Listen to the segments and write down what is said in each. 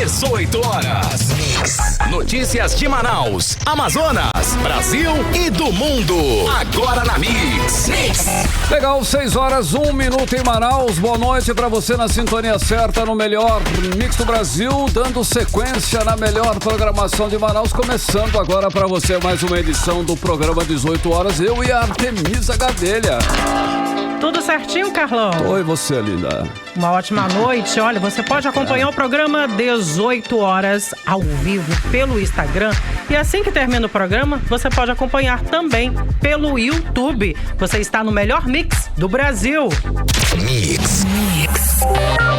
18 horas. Notícias de Manaus, Amazonas, Brasil e do mundo. Agora na Mix. Legal, 6 horas, 1 minuto em Manaus. Boa noite pra você na sintonia certa, no melhor Mix do Brasil, dando sequência na melhor programação de Manaus. Começando agora pra você mais uma edição do programa 18 horas. Eu e a Artemisa Gadelha. Tudo certinho, Carlão? Oi, você, linda. Uma ótima noite. Olha, você pode acompanhar o programa 18 horas ao vivo pelo Instagram. E assim que termina o programa, você pode acompanhar também pelo YouTube. Você está no melhor mix do Brasil. Mix.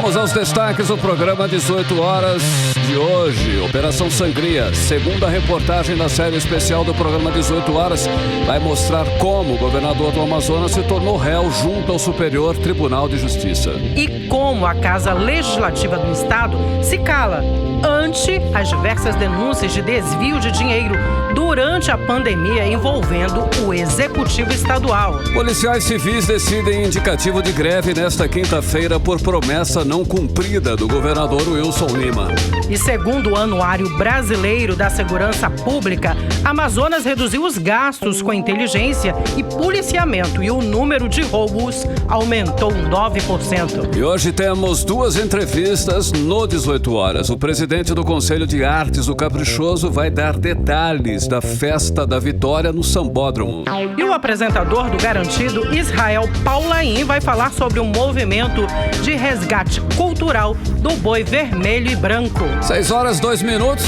Vamos aos destaques do programa 18 horas de hoje. Operação Sangria, segunda reportagem da série especial do programa 18 horas, vai mostrar como o governador do Amazonas se tornou réu junto ao Superior Tribunal de Justiça. E como a Casa Legislativa do Estado se cala ante as diversas denúncias de desvio de dinheiro durante a pandemia envolvendo o Executivo Estadual. Policiais civis decidem indicativo de greve nesta quinta-feira por promessa não cumprida do governador Wilson Lima. E segundo o Anuário Brasileiro da Segurança Pública, Amazonas reduziu os gastos com inteligência e policiamento e o número de roubos aumentou 9%. E hoje temos duas entrevistas no 18 horas. O presidente do Conselho de Artes do Caprichoso vai dar detalhes da Festa da Vitória no Sambódromo. E o apresentador do Garantido, Israel Paulaim, vai falar sobre o movimento de resgate cultural do boi vermelho e branco. 6 horas, 2 minutos.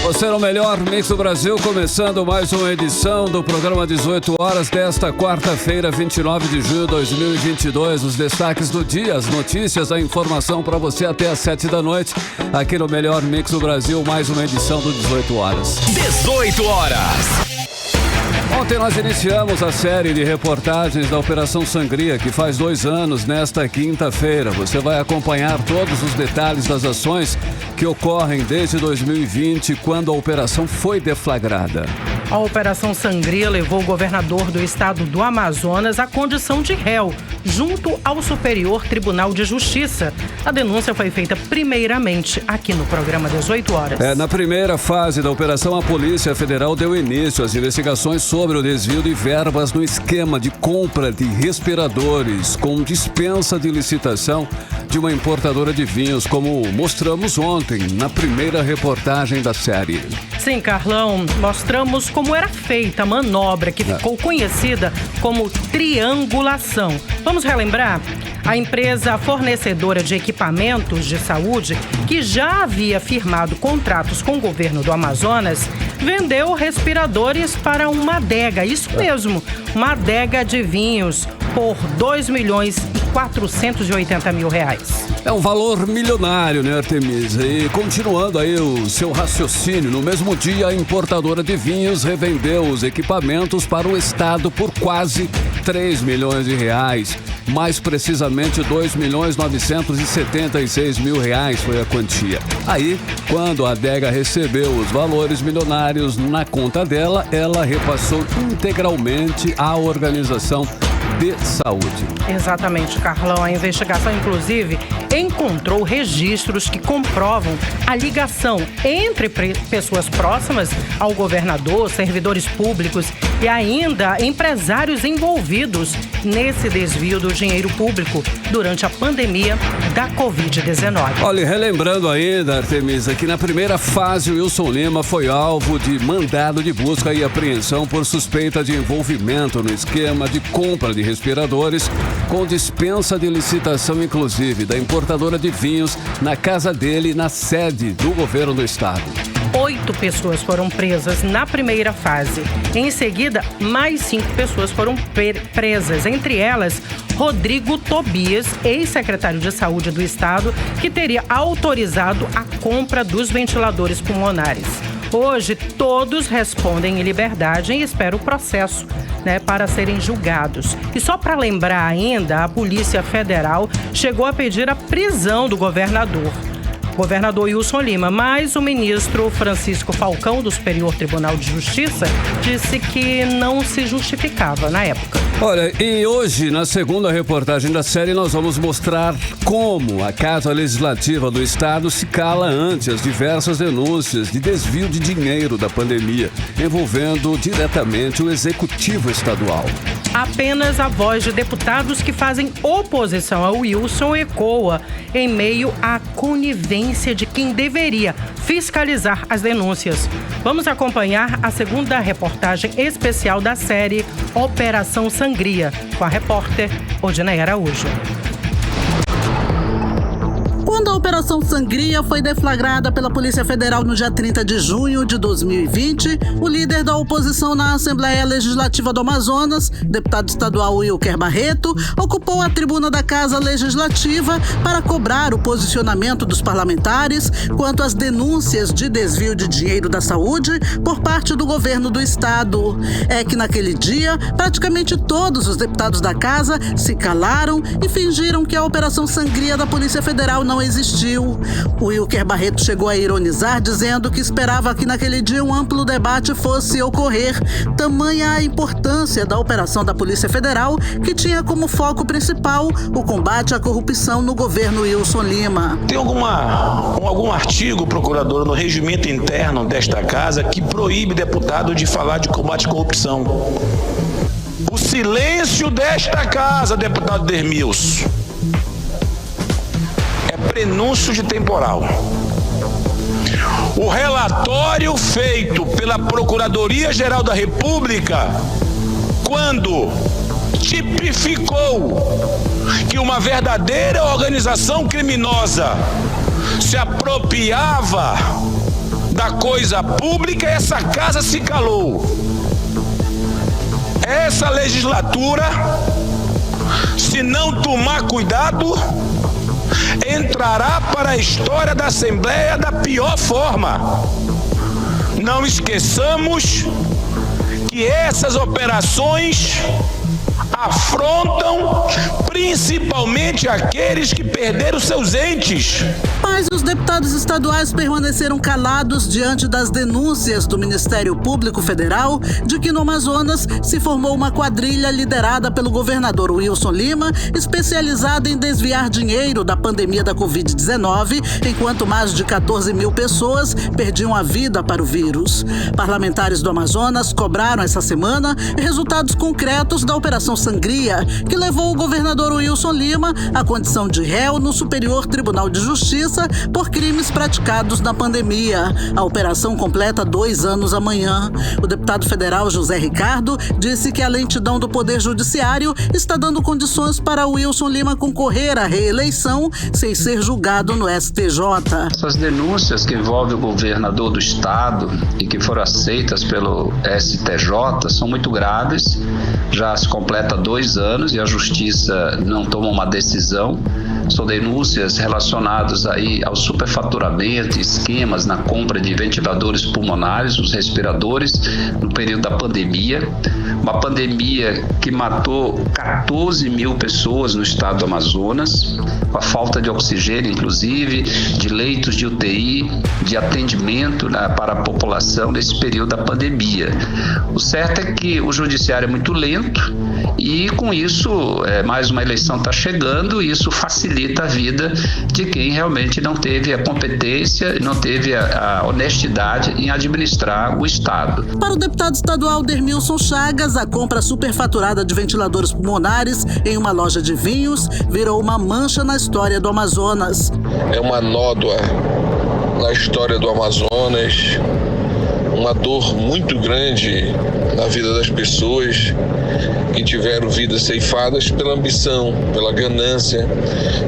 Você no melhor Mix do Brasil, começando mais uma edição do programa 18 horas desta quarta-feira, 29 de junho de 2022. Os destaques do dia, as notícias, a informação para você até às 7 da noite, aqui no melhor Mix do Brasil, mais uma edição do 18 horas. 18 horas. Ontem nós iniciamos a série de reportagens da Operação Sangria, que faz 2 anos nesta quinta-feira. Você vai acompanhar todos os detalhes das ações que ocorrem desde 2020, quando a operação foi deflagrada. A Operação Sangria levou o governador do estado do Amazonas à condição de réu, junto ao Superior Tribunal de Justiça. A denúncia foi feita primeiramente aqui no programa 18 horas. Na primeira fase da operação, a Polícia Federal deu início às investigações sobre o desvio de verbas no esquema de compra de respiradores com dispensa de licitação de uma importadora de vinhos, como mostramos ontem na primeira reportagem da série. Sim, Carlão, mostramos como era feita a manobra que ficou conhecida como triangulação. Vamos relembrar? A empresa fornecedora de equipamentos de saúde, que já havia firmado contratos com o governo do Amazonas, vendeu respiradores para uma adega, isso mesmo, uma adega de vinhos, por R$2.480.000. É um valor milionário, né, Artemisa? E continuando aí o seu raciocínio, no mesmo dia a importadora de vinhos revendeu os equipamentos para o estado por quase R$3 milhões. Mais precisamente R$2.976.000 foi a quantia. Aí, quando a adega recebeu os valores milionários na conta dela, ela repassou integralmente à organização de saúde. Exatamente, Carlão. A investigação, inclusive, encontrou registros que comprovam a ligação entre pessoas próximas ao governador, servidores públicos e ainda empresários envolvidos nesse desvio do dinheiro público durante a pandemia da Covid-19. Olha, relembrando ainda, Artemisa, que na primeira fase o Wilson Lima foi alvo de mandado de busca e apreensão por suspeita de envolvimento no esquema de compra de respiradores com dispensa de licitação, inclusive, da importadora de vinhos na casa dele, na sede do governo do estado. 8 pessoas foram presas na primeira fase. Em seguida, mais 5 pessoas foram presas, entre elas Rodrigo Tobias, ex-secretário de Saúde do Estado, que teria autorizado a compra dos ventiladores pulmonares. Hoje, todos respondem em liberdade e esperam o processo, para serem julgados. E só para lembrar ainda, a Polícia Federal chegou a pedir a prisão do governador. governador Wilson Lima, mas o ministro Francisco Falcão, do Superior Tribunal de Justiça, disse que não se justificava na época. Olha, e hoje, na segunda reportagem da série, nós vamos mostrar como a Casa Legislativa do Estado se cala ante as diversas denúncias de desvio de dinheiro da pandemia, envolvendo diretamente o Executivo Estadual. Apenas a voz de deputados que fazem oposição ao Wilson ecoa em meio à conivência de quem deveria fiscalizar as denúncias. Vamos acompanhar a segunda reportagem especial da série Operação Sangria, com a repórter Odinaia Araújo. Quando a Operação Sangria foi deflagrada pela Polícia Federal no dia 30 de junho de 2020, o líder da oposição na Assembleia Legislativa do Amazonas, deputado estadual Wilker Barreto, ocupou a tribuna da Casa Legislativa para cobrar o posicionamento dos parlamentares quanto às denúncias de desvio de dinheiro da saúde por parte do governo do estado. É que naquele dia, praticamente todos os deputados da casa se calaram e fingiram que a Operação Sangria da Polícia Federal não existiu. O Wilker Barreto chegou a ironizar, dizendo que esperava que naquele dia um amplo debate fosse ocorrer, tamanha a importância da operação da Polícia Federal, que tinha como foco principal o combate à corrupção no governo Wilson Lima. Tem algum artigo, procurador, no regimento interno desta casa que proíbe deputado de falar de combate à corrupção? O silêncio desta casa, deputado Dermilson, prenúncio de temporal. O relatório feito pela Procuradoria-Geral da República, quando tipificou que uma verdadeira organização criminosa se apropriava da coisa pública, essa casa se calou. Essa legislatura, se não tomar cuidado, entrará para a história da Assembleia da pior forma. Não esqueçamos que essas operações afrontam principalmente aqueles que perderam seus entes. Mas os deputados estaduais permaneceram calados diante das denúncias do Ministério Público Federal de que no Amazonas se formou uma quadrilha liderada pelo governador Wilson Lima, especializada em desviar dinheiro da pandemia da Covid-19, enquanto mais de 14 mil pessoas perdiam a vida para o vírus. Parlamentares do Amazonas cobraram essa semana resultados concretos da Operação Sangria, que levou o governador Wilson Lima à condição de réu no Superior Tribunal de Justiça por crimes praticados na pandemia. A operação completa 2 anos amanhã. O deputado federal José Ricardo disse que a lentidão do Poder Judiciário está dando condições para Wilson Lima concorrer à reeleição sem ser julgado no STJ. Essas denúncias que envolvem o governador do estado e que foram aceitas pelo STJ são muito graves. Já se completa 2 anos e a Justiça não toma uma decisão. São denúncias relacionadas aí ao superfaturamento, esquemas na compra de ventiladores pulmonares, os respiradores, no período da pandemia. Uma pandemia que matou 14 mil pessoas no estado do Amazonas, com a falta de oxigênio, inclusive, de leitos de UTI, de atendimento para a população nesse período da pandemia. O certo é que o judiciário é muito lento e, com isso, mais uma eleição está chegando e isso facilita a vida de quem realmente não teve a competência, não teve a honestidade em administrar o Estado. Para o deputado estadual Dermilson Chagas, a compra superfaturada de ventiladores pulmonares em uma loja de vinhos virou uma mancha na história do Amazonas. É uma nódoa na história do Amazonas, uma dor muito grande na vida das pessoas que tiveram vidas ceifadas pela ambição, pela ganância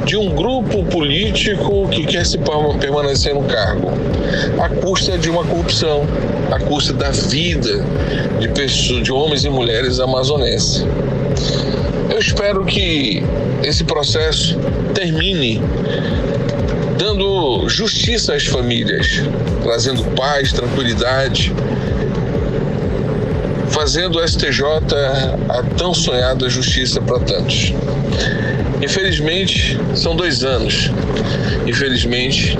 de um grupo político que quer se permanecer no cargo, à custa de uma corrupção, à custa da vida de pessoas, de homens e mulheres amazonenses. Eu espero que esse processo termine dando justiça às famílias, trazendo paz, tranquilidade, fazendo o STJ a tão sonhada justiça para tantos. Infelizmente, são 2 anos infelizmente,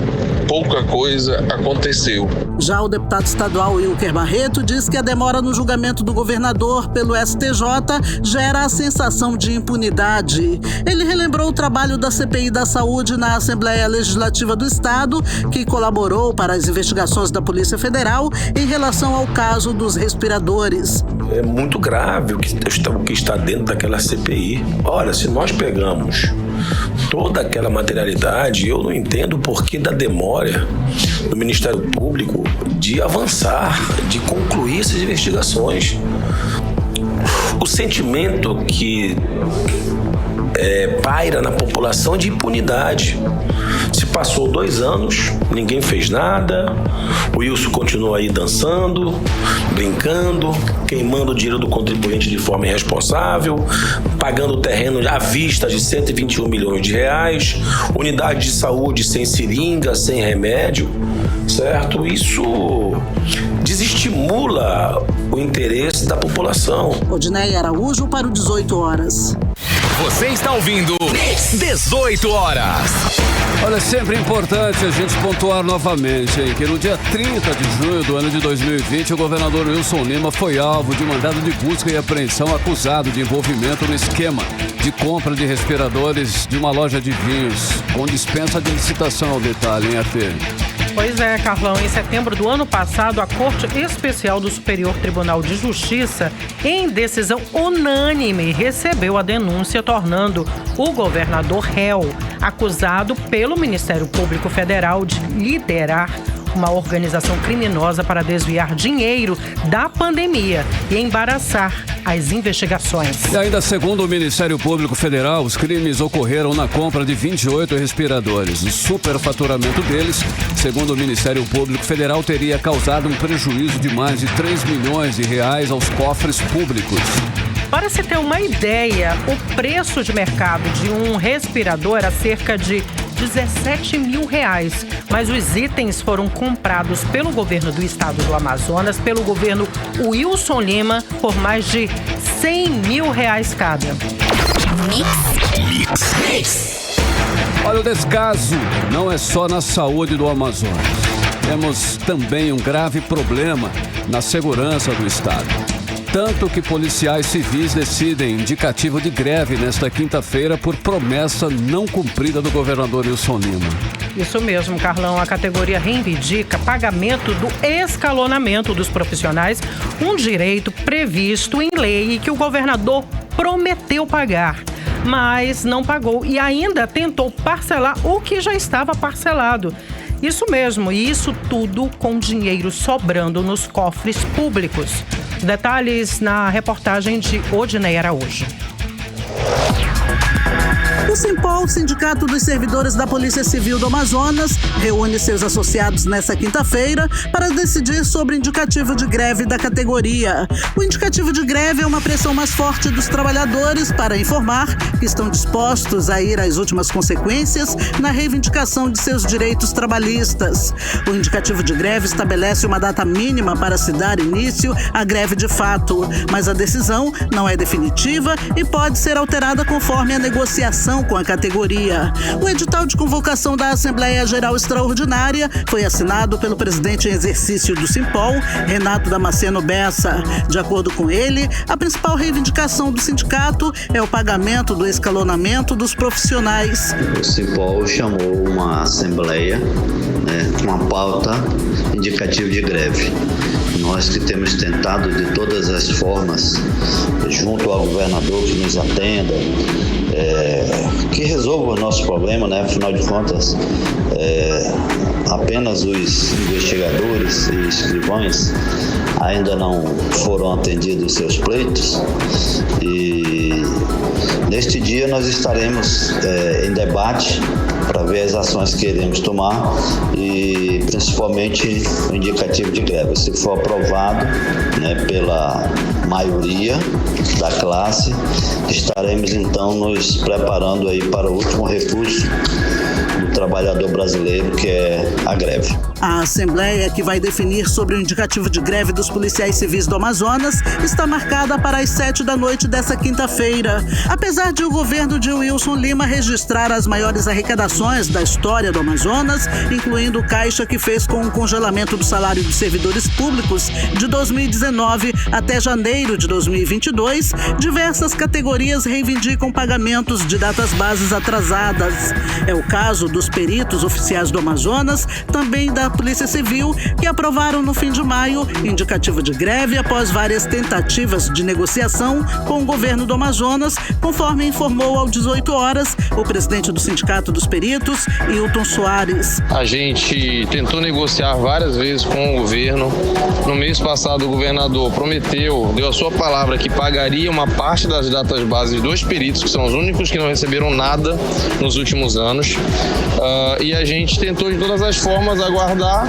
pouca coisa aconteceu. Já o deputado estadual Wilker Barreto diz que a demora no julgamento do governador pelo STJ gera a sensação de impunidade. Ele relembrou o trabalho da CPI da Saúde na Assembleia Legislativa do Estado, que colaborou para as investigações da Polícia Federal em relação ao caso dos respiradores. É muito grave o que está dentro daquela CPI. Olha, se nós pegamos toda aquela materialidade, eu não entendo o porquê da demora do Ministério Público de avançar, de concluir essas investigações. O sentimento que paira na população de impunidade. Se passou 2 anos, ninguém fez nada, o Wilson continua aí dançando, brincando, queimando o dinheiro do contribuinte de forma irresponsável, pagando o terreno à vista de 121 milhões de reais, unidade de saúde sem seringa, sem remédio, certo? Isso desestimula o interesse da população. Odinei Araújo para o 18 horas. Você está ouvindo 18 horas. Olha, é sempre importante a gente pontuar novamente que no dia 30 de junho do ano de 2020, o governador Wilson Lima foi alvo de mandado de busca e apreensão acusado de envolvimento no esquema de compra de respiradores de uma loja de vinhos, com dispensa de licitação ao detalhe, hein, Arthur? Pois é, Carlão. Em setembro do ano passado, a Corte Especial do Superior Tribunal de Justiça, em decisão unânime, recebeu a denúncia, tornando o governador réu, acusado pelo Ministério Público Federal de liderar uma organização criminosa para desviar dinheiro da pandemia e embaraçar as investigações. E ainda segundo o Ministério Público Federal, os crimes ocorreram na compra de 28 respiradores. O superfaturamento deles, segundo o Ministério Público Federal, teria causado um prejuízo de mais de 3 milhões de reais aos cofres públicos. Para se ter uma ideia, o preço de mercado de um respirador era cerca de 17 mil reais, mas os itens foram comprados pelo governo do estado do Amazonas, pelo governo Wilson Lima, por mais de 100 mil reais cada. Mix. Olha, o descaso não é só na saúde do Amazonas. Temos também um grave problema na segurança do estado. Tanto que policiais civis decidem indicativo de greve nesta quinta-feira por promessa não cumprida do governador Wilson Lima. Isso mesmo, Carlão. A categoria reivindica pagamento do escalonamento dos profissionais, um direito previsto em lei e que o governador prometeu pagar, mas não pagou e ainda tentou parcelar o que já estava parcelado. Isso mesmo, e isso tudo com dinheiro sobrando nos cofres públicos. Detalhes na reportagem de Odinei Araújo. O Simpol, Sindicato dos Servidores da Polícia Civil do Amazonas, reúne seus associados nesta quinta-feira para decidir sobre o indicativo de greve da categoria. O indicativo de greve é uma pressão mais forte dos trabalhadores para informar que estão dispostos a ir às últimas consequências na reivindicação de seus direitos trabalhistas. O indicativo de greve estabelece uma data mínima para se dar início à greve de fato, mas a decisão não é definitiva e pode ser alterada conforme a negociação com a categoria. O edital de convocação da Assembleia Geral Extraordinária foi assinado pelo presidente em exercício do Simpol, Renato Damasceno Bessa. De acordo com ele, a principal reivindicação do sindicato é o pagamento do escalonamento dos profissionais. O Simpol chamou uma assembleia, com a pauta indicativa de greve. Nós que temos tentado de todas as formas, junto ao governador que nos atenda, que resolva o nosso problema, Afinal de contas, apenas os investigadores e escrivães ainda não foram atendidos seus pleitos e neste dia nós estaremos em debate para ver as ações que iremos tomar e principalmente o indicativo de greve. Se for aprovado pela maioria da classe, estaremos então nos preparando aí para o último recurso do trabalhador brasileiro, que é a greve. A Assembleia, que vai definir sobre o indicativo de greve dos policiais civis do Amazonas, está marcada para as 7h dessa quinta-feira. Apesar de o governo de Wilson Lima registrar as maiores arrecadações da história do Amazonas, incluindo o caixa que fez com o congelamento do salário dos servidores públicos de 2019 até janeiro de 2022, diversas categorias reivindicam pagamentos de datas bases atrasadas. É o caso dos peritos oficiais do Amazonas, também da Polícia Civil, que aprovaram no fim de maio indicativo de greve após várias tentativas de negociação com o governo do Amazonas, conforme informou ao 18 horas o presidente do Sindicato dos Peritos, Hilton Soares. A gente tentou negociar várias vezes com o governo. No mês passado, o governador deu a sua palavra que pagaria uma parte das datas bases dos peritos, que são os únicos que não receberam nada nos últimos anos. E a gente tentou de todas as formas aguardar.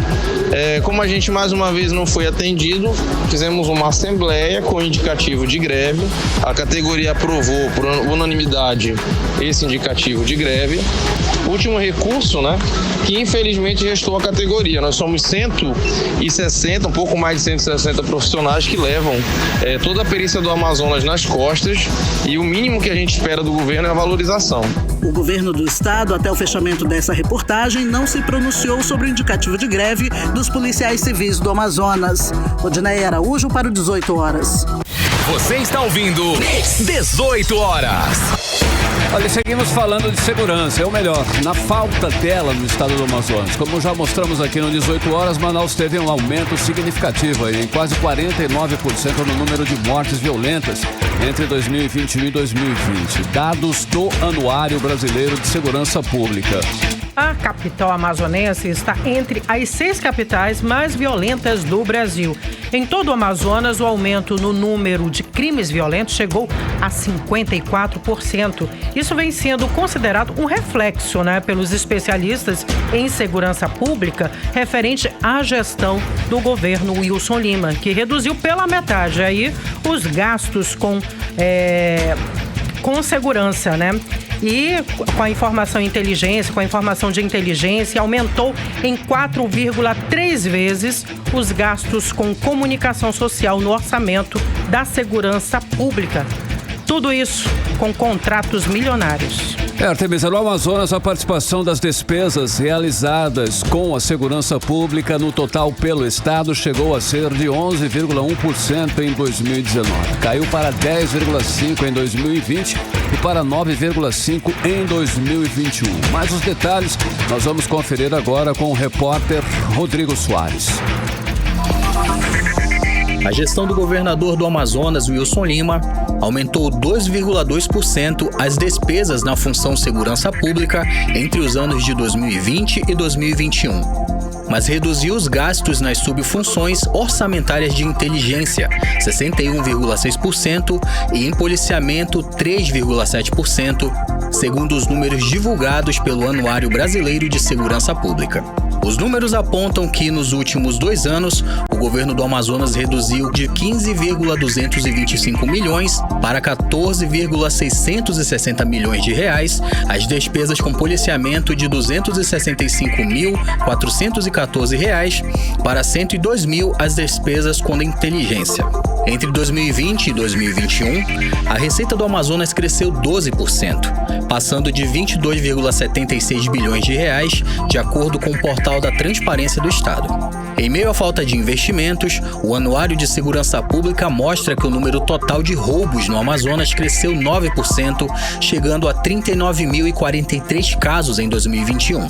Como a gente mais uma vez não foi atendido, fizemos uma assembleia com indicativo de greve. A categoria aprovou por unanimidade esse indicativo de greve. Último recurso, que infelizmente restou a categoria. Nós somos 160, um pouco mais de 160 profissionais que levam toda a perícia do Amazonas nas costas, e o mínimo que a gente espera do governo é a valorização. O governo do estado, até o fechamento dessa reportagem, não se pronunciou sobre o indicativo de greve dos policiais civis do Amazonas. Odinei Araújo para o 18 horas. Você está ouvindo 18 horas. Olha, seguimos falando de segurança, ou melhor, na falta dela no estado do Amazonas. Como já mostramos aqui no 18 horas, Manaus teve um aumento significativo, em quase 49% no número de mortes violentas entre 2021 e 2020. Dados do Anuário Brasileiro de Segurança Pública. A capital amazonense está entre as 6 capitais mais violentas do Brasil. Em todo o Amazonas, o aumento no número de crimes violentos chegou a 54%. Isso vem sendo considerado um reflexo, pelos especialistas em segurança pública referente à gestão do governo Wilson Lima, que reduziu pela metade aí os gastos com segurança, E com a informação de inteligência, aumentou em 4,3 vezes os gastos com comunicação social no orçamento da segurança pública. Tudo isso com contratos milionários. Artemisa, no Amazonas, a participação das despesas realizadas com a segurança pública no total pelo estado chegou a ser de 11,1% em 2019. Caiu para 10,5% em 2020 e para 9,5% em 2021. Mais os detalhes nós vamos conferir agora com o repórter Rodrigo Soares. A gestão do governador do Amazonas, Wilson Lima, aumentou 2,2% as despesas na função segurança pública entre os anos de 2020 e 2021. Mas reduziu os gastos nas subfunções orçamentárias de inteligência, 61,6%, e em policiamento, 3,7%, segundo os números divulgados pelo Anuário Brasileiro de Segurança Pública. Os números apontam que, nos últimos 2 anos, o governo do Amazonas reduziu de 15,225 milhões para 14,660 milhões de reais as despesas com policiamento, de 265.414 reais para 102 mil as despesas com inteligência. Entre 2020 e 2021, a receita do Amazonas cresceu 12%, passando de 22,76 bilhões de reais, de acordo com o portal da Transparência do Estado. Em meio à falta de investimentos, o Anuário de Segurança Pública mostra que o número total de roubos no Amazonas cresceu 9%, chegando a 39.043 casos em 2021.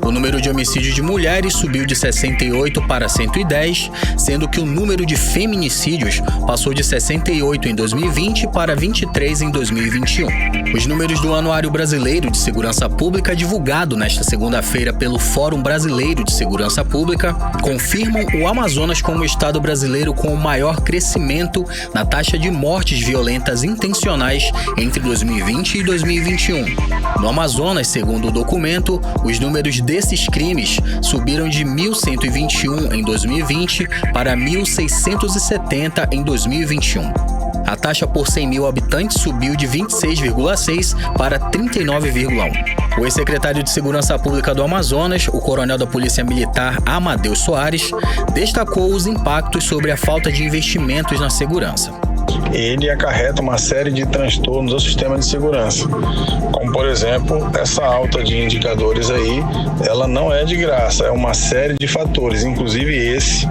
O número de homicídios de mulheres subiu de 68 para 110, sendo que o número de feminicídios passou de 68 em 2020 para 23 em 2021. Os números do Anuário Brasileiro de Segurança Pública, divulgado nesta segunda-feira pelo Fórum Brasileiro de Segurança Pública, confirmam o Amazonas como o estado brasileiro com o maior crescimento na taxa de mortes violentas intencionais entre 2020 e 2021. No Amazonas, segundo o documento, os números desses crimes subiram de 1.121 em 2020 para 1.670 em 2021. A taxa por 100 mil habitantes subiu de 26,6 para 39,1. O ex-secretário de Segurança Pública do Amazonas, o coronel da Polícia Militar Amadeus Soares, destacou os impactos sobre a falta de investimentos na segurança. Ele acarreta uma série de transtornos ao sistema de segurança, como por exemplo, essa alta de indicadores aí, ela não é de graça, é uma série de fatores, inclusive esse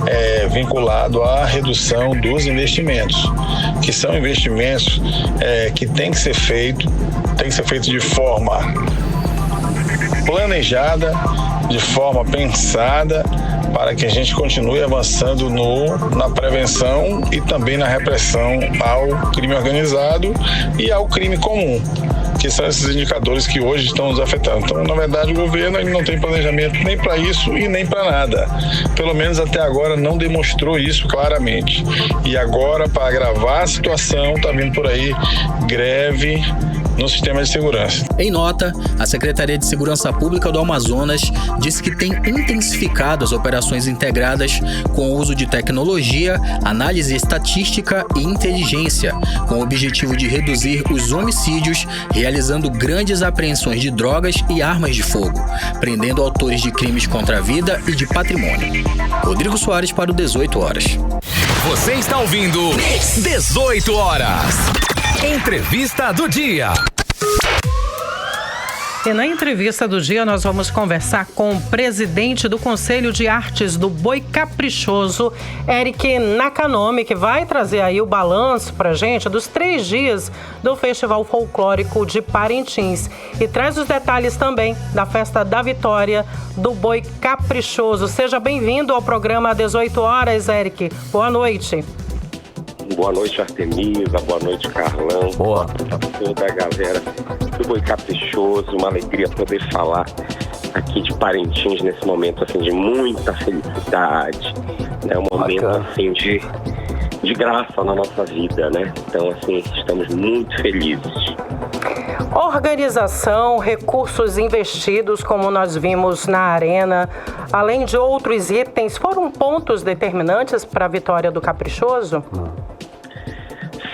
é vinculado à redução dos investimentos, que são investimentos que tem que ser feito de forma planejada, de forma pensada, para que a gente continue avançando na prevenção e também na repressão ao crime organizado e ao crime comum, que são esses indicadores que hoje estão nos afetando. Então, na verdade, o governo ele não tem planejamento nem para isso e nem para nada. Pelo menos até agora não demonstrou isso claramente. E agora, para agravar a situação, está vindo por aí greve no sistema de segurança. Em nota, a Secretaria de Segurança Pública do Amazonas disse que tem intensificado as operações integradas com o uso de tecnologia, análise estatística e inteligência, com o objetivo de reduzir os homicídios, realizando grandes apreensões de drogas e armas de fogo, prendendo autores de crimes contra a vida e de patrimônio. Rodrigo Soares para o 18 Horas. Você está ouvindo 18 Horas. Entrevista do dia. E na entrevista do dia nós vamos conversar com o presidente do Conselho de Artes do Boi Caprichoso, Eric Nakanomi, que vai trazer aí o balanço pra gente dos 3 dias do Festival Folclórico de Parintins. E traz os detalhes também da Festa da Vitória do Boi Caprichoso. Seja bem-vindo ao programa 18 Horas, Eric. Boa noite. Boa noite, Artemisa. Boa noite, Carlão. Boa. Pra toda a galera do Boi Caprichoso. Uma alegria poder falar aqui de Parintins nesse momento assim, de muita felicidade. É um momento assim, de graça na nossa vida, né? Então, assim, estamos muito felizes. Organização, recursos investidos, como nós vimos na arena, além de outros itens, foram pontos determinantes para a vitória do Caprichoso?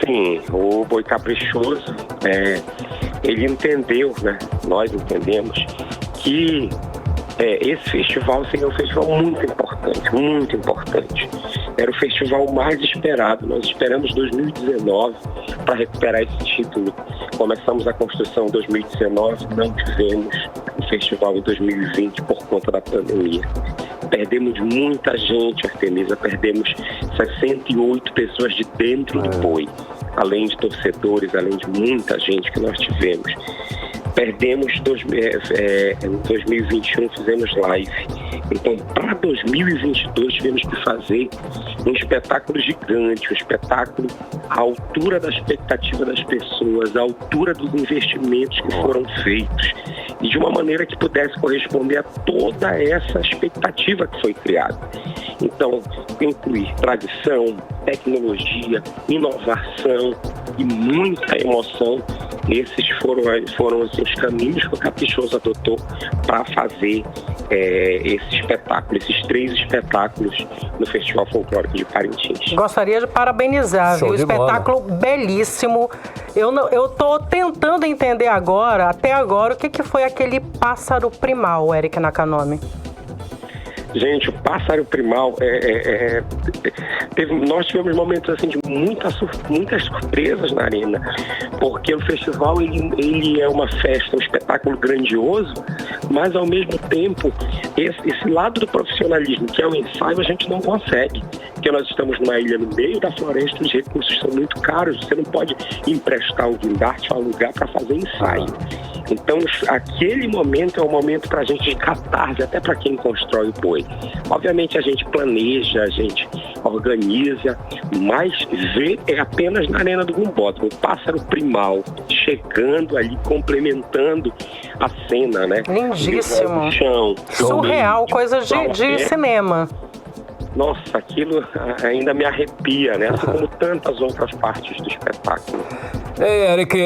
Sim, o Boi Caprichoso, ele entendeu, né? Nós entendemos que esse festival seria um festival muito importante. Era o festival mais esperado. Nós esperamos 2019 para recuperar esse título. Começamos a construção em 2019, não tivemos o festival em 2020 por conta da pandemia. Perdemos muita gente, Artemisa, perdemos 68 pessoas de dentro do Boi, além de torcedores, além de muita gente que nós tivemos. Perdemos, em 2021 fizemos live. Então, para 2022 tivemos que fazer um espetáculo gigante, um espetáculo à altura da expectativa das pessoas, à altura dos investimentos que foram feitos e de uma maneira que pudesse corresponder a toda essa expectativa que foi criada. Então, incluir tradição, tecnologia, inovação e muita emoção. Esses foram assim, os caminhos que o Caprichoso adotou para fazer esse espetáculo, esses 3 espetáculos no Festival Folclórico de Parintins. Gostaria de parabenizar, viu? Espetáculo belíssimo. Eu estou tentando entender até agora, o que foi aquele pássaro primal, Eric Nakanomi? Gente, o pássaro primal nós tivemos momentos assim de muitas surpresas na arena, porque o festival ele é uma festa, um espetáculo grandioso, mas ao mesmo tempo esse lado do profissionalismo, que é o ensaio, a gente não consegue, porque nós estamos numa ilha no meio da floresta, os recursos são muito caros, você não pode emprestar um guindaste ou alugar para fazer ensaio. Então, aquele momento é um momento para a gente de catarse, até para quem constrói o boi. Obviamente, a gente planeja, a gente organiza, mas ver é apenas na Arena do Gumbódromo, o pássaro primal chegando ali, complementando a cena, né? Lindíssimo. Chão, surreal, coisas de cinema. nossa, aquilo ainda me arrepia, né? Assim como tantas outras partes do espetáculo. Ei, Eric,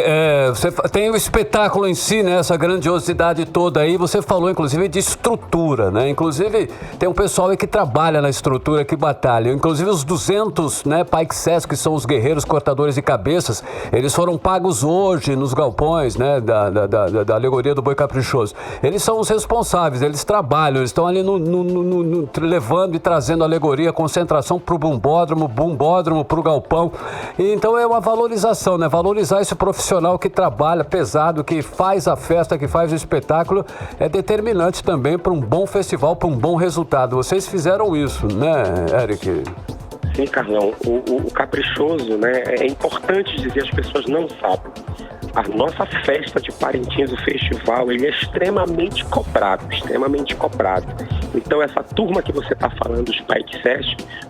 você tem o espetáculo em si, né? Essa grandiosidade toda aí. Você falou, inclusive, de estrutura, né? Inclusive, tem um pessoal aí que trabalha na estrutura, que batalha. Inclusive, os 200, né, Paixés, que são os guerreiros cortadores de cabeças, eles foram pagos hoje nos galpões, né, da alegoria do Boi Caprichoso. Eles são os responsáveis, eles trabalham, eles estão ali levando e trazendo a alegoria, concentração para o bumbódromo para o galpão. E, então, é uma valorização, né? Valorizar esse profissional que trabalha pesado, que faz a festa, que faz o espetáculo, é determinante também para um bom festival, para um bom resultado. Vocês fizeram isso, né, Eric? Sim, Carlão. O Caprichoso, né, é importante dizer, as pessoas não sabem. A nossa festa de Parintins, o festival, ele é extremamente cobrado. Então, essa turma que você está falando, os Paixés,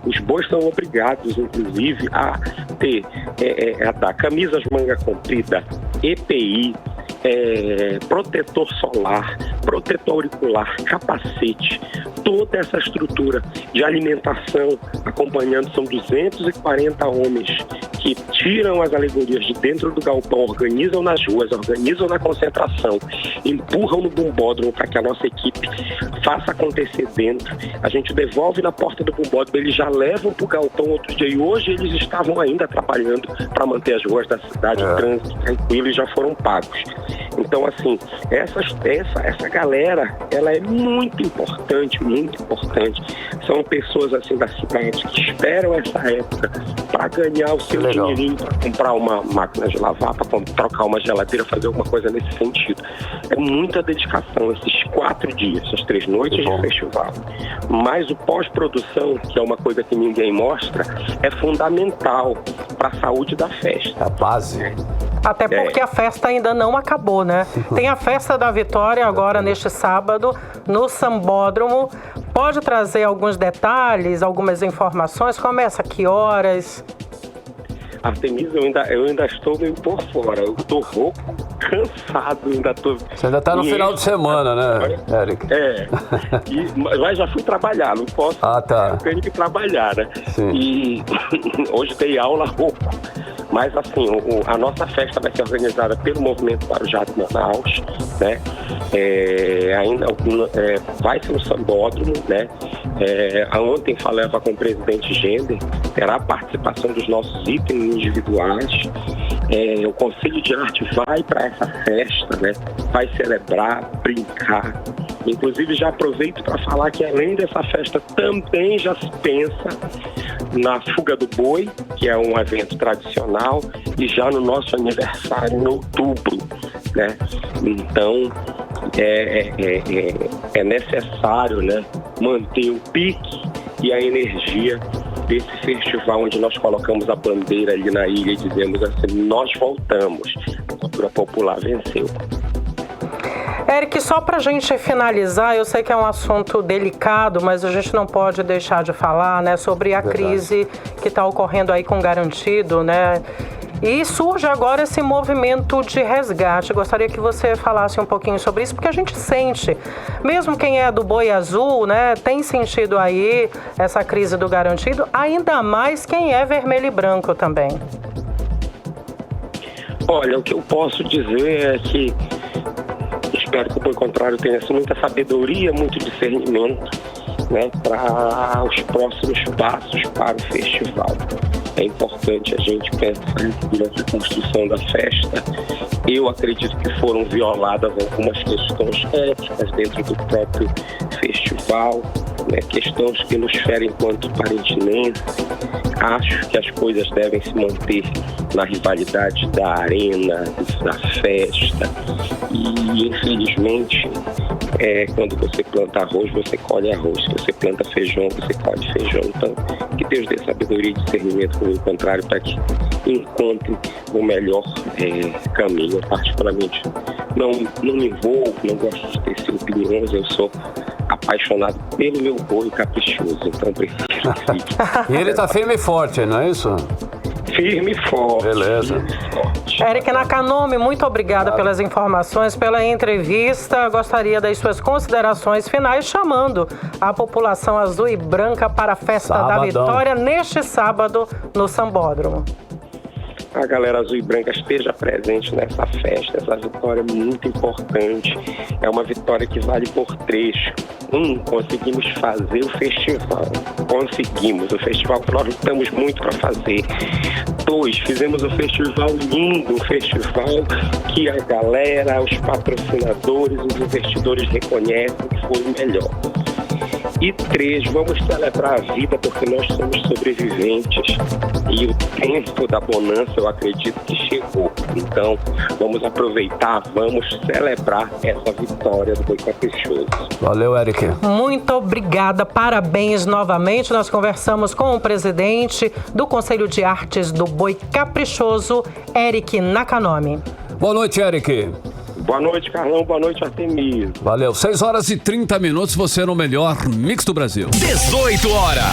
os bois são obrigados, inclusive, a ter a dar camisas manga comprida, EPI, protetor solar, protetor auricular, capacete, toda essa estrutura de alimentação acompanhando. São 240 homens que tiram as alegorias de dentro do galpão, organizam nas ruas, organizam na concentração, empurram no bumbódromo para que a nossa equipe faça acontecer dentro. A gente devolve na porta do bumbódromo, eles já levam para o galpão outro dia, e hoje eles estavam ainda trabalhando para manter as ruas da cidade, o trânsito tranquilo, e já foram pagos. Então, assim, essa galera, ela é muito importante. São pessoas, assim, da cidade que esperam essa época para ganhar o seu dinheirinho, para comprar uma máquina de lavar, para trocar uma geladeira, fazer alguma coisa nesse sentido. É muita dedicação, esses 4 dias, essas 3 noites de festival. Mas o pós-produção, que é uma coisa que ninguém mostra, é fundamental para a saúde da festa. A base. Até porque a festa ainda não acabou, né? Tem a Festa da Vitória agora neste sábado no Sambódromo. Pode trazer alguns detalhes, algumas informações? Começa a que horas? Artemisa, eu ainda estou meio por fora. Eu estou rouco, cansado, Você ainda está no final de semana, né, Eric? Mas já fui trabalhar, não posso. Eu tenho que trabalhar, né? Sim. E hoje dei aula rouco. Mas, assim, a nossa festa vai ser organizada pelo Movimento Guarujá de Manaus, né? Vai ser no Sambódromo, né? Ontem falava com o presidente Gender, terá a participação dos nossos itens individuais. O Conselho de Arte vai para essa festa, né? Vai celebrar, brincar. Inclusive, já aproveito para falar que, além dessa festa, também já se pensa na Fuga do Boi, que é um evento tradicional, e já no nosso aniversário, em outubro, né? Então, é necessário, né, manter o pique e a energia desse festival, onde nós colocamos a bandeira ali na ilha e dizemos assim: nós voltamos, a cultura popular venceu. Eric, só para a gente finalizar, eu sei que é um assunto delicado, mas a gente não pode deixar de falar, né, sobre a crise que está ocorrendo aí com o Garantido, né? E surge agora esse movimento de resgate. Gostaria que você falasse um pouquinho sobre isso, porque a gente sente, mesmo quem é do Boi Azul, né, tem sentido aí essa crise do Garantido, ainda mais quem é vermelho e branco também. Olha, o que eu posso dizer é que espero que o Boi Contrário tenha muita sabedoria, muito discernimento, né, para os próximos passos para o festival. É importante a gente pensar durante a construção da festa. Eu acredito que foram violadas algumas questões éticas dentro do próprio festival, né, questões que nos ferem enquanto parintinenses. Acho que as coisas devem se manter na rivalidade da arena, da festa. E, infelizmente, quando você planta arroz, você colhe arroz. Se você planta feijão, você colhe feijão. Então, que Deus dê sabedoria e discernimento, pelo contrário, para que encontre o melhor caminho. Eu, particularmente, não me envolvo, não gosto de ter opiniões. Eu sou apaixonado pelo meu boi caprichoso, então prefiro que fique. E ele tá firme e forte, não é isso? Firme e forte. Beleza. Eric Nakanomi, muito obrigada pelas informações, pela entrevista. Gostaria das suas considerações finais, chamando a população azul e branca para a Festa da Vitória neste sábado no Sambódromo. A galera azul e branca esteja presente nessa festa. Essa vitória é muito importante. É uma vitória que vale por 3. Conseguimos fazer o festival. Conseguimos. O festival que nós lutamos muito para fazer. 2, fizemos um festival lindo. Um festival que a galera, os patrocinadores, os investidores reconhecem que foi o melhor. E 3, vamos celebrar a vida porque nós somos sobreviventes e o tempo da bonança eu acredito que chegou. Então vamos aproveitar, vamos celebrar essa vitória do Boi Caprichoso. Valeu, Eric. Muito obrigada, parabéns novamente. Nós conversamos com o presidente do Conselho de Artes do Boi Caprichoso, Eric Nakanomi. Boa noite, Eric. Boa noite, Carlão. Boa noite, Artemir. Valeu. 6h30, você no melhor mix do Brasil. 18 horas.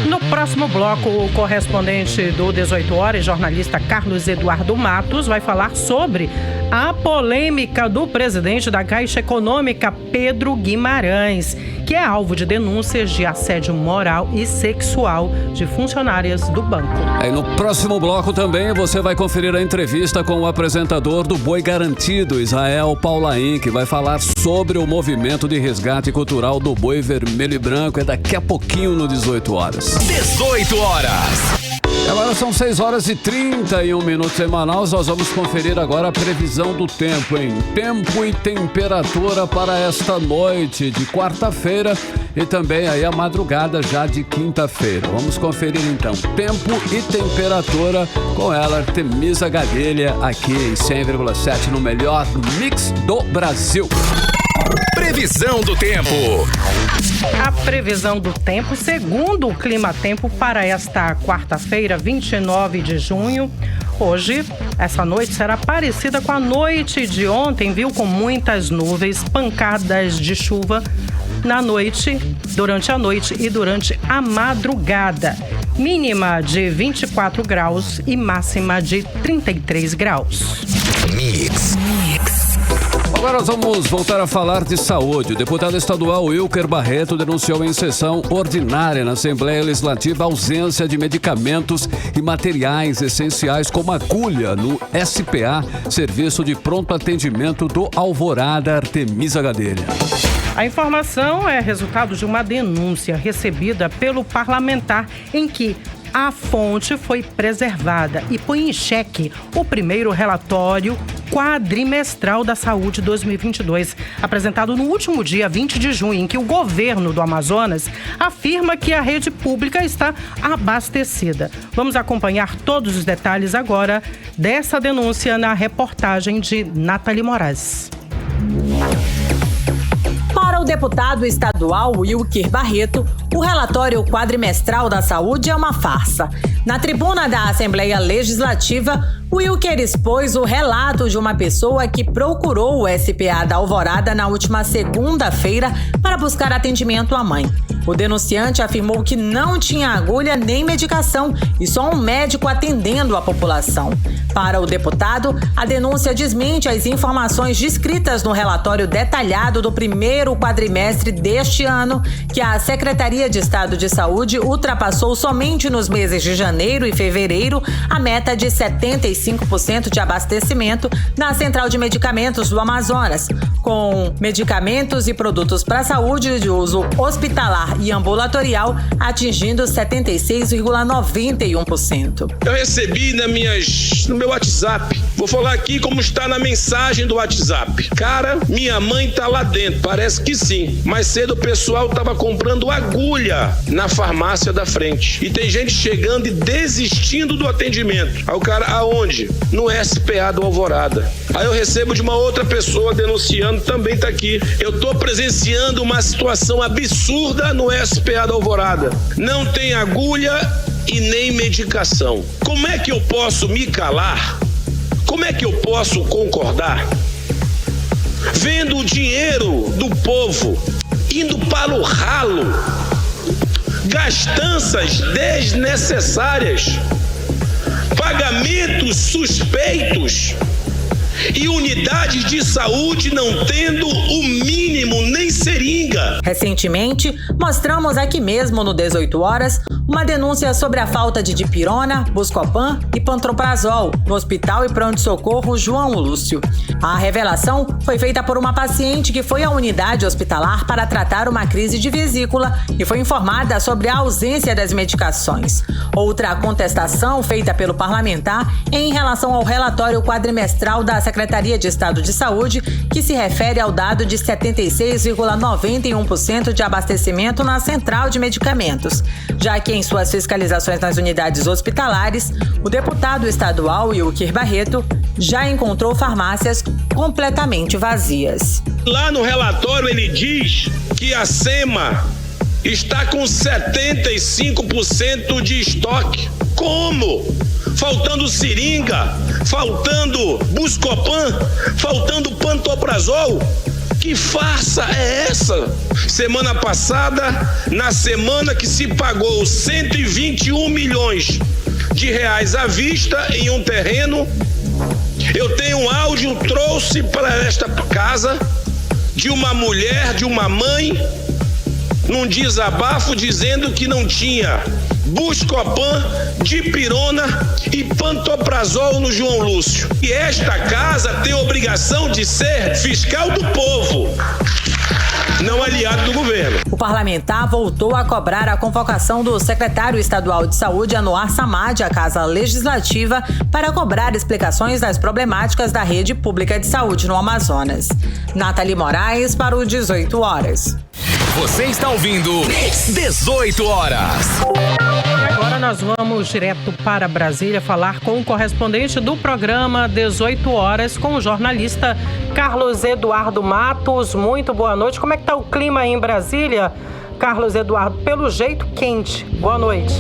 No próximo bloco, o correspondente do 18 horas, jornalista Carlos Eduardo Matos, vai falar sobre a polêmica do presidente da Caixa Econômica, Pedro Guimarães, que é alvo de denúncias de assédio moral e sexual de funcionárias do banco. Aí no próximo bloco também você vai conferir a entrevista com o apresentador do Boi Garantido, Israel Paulain, que vai falar sobre o movimento de resgate cultural do boi vermelho e branco. É daqui a pouquinho no 18 horas. 18 horas. Agora são 6h31 em Manaus. Nós vamos conferir agora a previsão do tempo, hein? Tempo e temperatura para esta noite de quarta-feira e também aí a madrugada já de quinta-feira. Vamos conferir então tempo e temperatura com ela, Artemisa Gadelha, aqui em 100,7 no melhor mix do Brasil. Previsão do tempo. A previsão do tempo, segundo o Clima Tempo, para esta quarta-feira, 29 de junho. Hoje, essa noite será parecida com a noite de ontem, viu? Com muitas nuvens, pancadas de chuva na noite, durante a noite e durante a madrugada. Mínima de 24 graus e máxima de 33 graus. Mix. Agora nós vamos voltar a falar de saúde. O deputado estadual Wilker Barreto denunciou em sessão ordinária na Assembleia Legislativa a ausência de medicamentos e materiais essenciais como agulha no SPA, Serviço de Pronto Atendimento do Alvorada, Artemisa Gadelha. A informação é resultado de uma denúncia recebida pelo parlamentar em que a fonte foi preservada e põe em xeque o primeiro relatório quadrimestral da saúde 2022, apresentado no último dia 20 de junho, em que o governo do Amazonas afirma que a rede pública está abastecida. Vamos acompanhar todos os detalhes agora dessa denúncia na reportagem de Nathalie Moraes. Para o deputado estadual Wilker Barreto, o relatório quadrimestral da saúde é uma farsa. Na tribuna da Assembleia Legislativa, Wilker expôs o relato de uma pessoa que procurou o SPA da Alvorada na última segunda-feira para buscar atendimento à mãe. O denunciante afirmou que não tinha agulha nem medicação e só um médico atendendo a população. Para o deputado, a denúncia desmente as informações descritas no relatório detalhado do primeiro quadrimestre deste ano, que a Secretaria de Estado de Saúde ultrapassou somente nos meses de janeiro e fevereiro a meta de 75% de abastecimento na Central de Medicamentos do Amazonas, com medicamentos e produtos para a saúde de uso hospitalar e ambulatorial atingindo 76,91%. Eu recebi no meu WhatsApp, vou falar aqui como está na mensagem do WhatsApp. Cara, minha mãe tá lá dentro, parece que sim. Mais cedo o pessoal tava comprando agulha na farmácia da frente. E tem gente chegando e desistindo do atendimento. Aí o cara, aonde? No SPA do Alvorada. Aí eu recebo de uma outra pessoa denunciando, também tá aqui. Eu tô presenciando uma situação absurda no SPA do Alvorada. Não tem agulha e nem medicação. Como é que eu posso me calar? Como é que eu posso concordar? Vendo o dinheiro do povo indo para o ralo, gastanças desnecessárias, pagamentos suspeitos e unidades de saúde não tendo o mínimo nem seringa. Recentemente, mostramos aqui mesmo no 18 Horas uma denúncia sobre a falta de dipirona, Buscopan e pantoprazol no Hospital e Pronto-Socorro João Lúcio. A revelação foi feita por uma paciente que foi à unidade hospitalar para tratar uma crise de vesícula e foi informada sobre a ausência das medicações. Outra contestação feita pelo parlamentar é em relação ao relatório quadrimestral da Secretaria de Estado de Saúde, que se refere ao dado de 76,91% de abastecimento na central de medicamentos, já que em suas fiscalizações nas unidades hospitalares, o deputado estadual Wilker Barreto já encontrou farmácias completamente vazias. Lá no relatório ele diz que a SEMA está com 75% de estoque. Como? Faltando seringa, faltando Buscopan, faltando pantoprazol. Que farsa é essa? Semana passada, na semana que se pagou 121 milhões de reais à vista em um terreno, eu tenho um áudio, trouxe para esta casa, de uma mulher, de uma mãe, num desabafo dizendo que não tinha Buscopan, dipirona e pantoprazol no João Lúcio. E esta casa tem a obrigação de ser fiscal do povo, não aliado do governo. O parlamentar voltou a cobrar a convocação do secretário estadual de Saúde, Anuar Samad, à Casa Legislativa, para cobrar explicações das problemáticas da rede pública de saúde no Amazonas. Nathalie Moraes para o 18 Horas. Você está ouvindo 18 Horas. Agora nós vamos direto para Brasília falar com o correspondente do programa 18 Horas, com o jornalista Carlos Eduardo Matos. Muito boa noite. Como é que está o clima aí em Brasília, Carlos Eduardo? Pelo jeito, quente. Boa noite.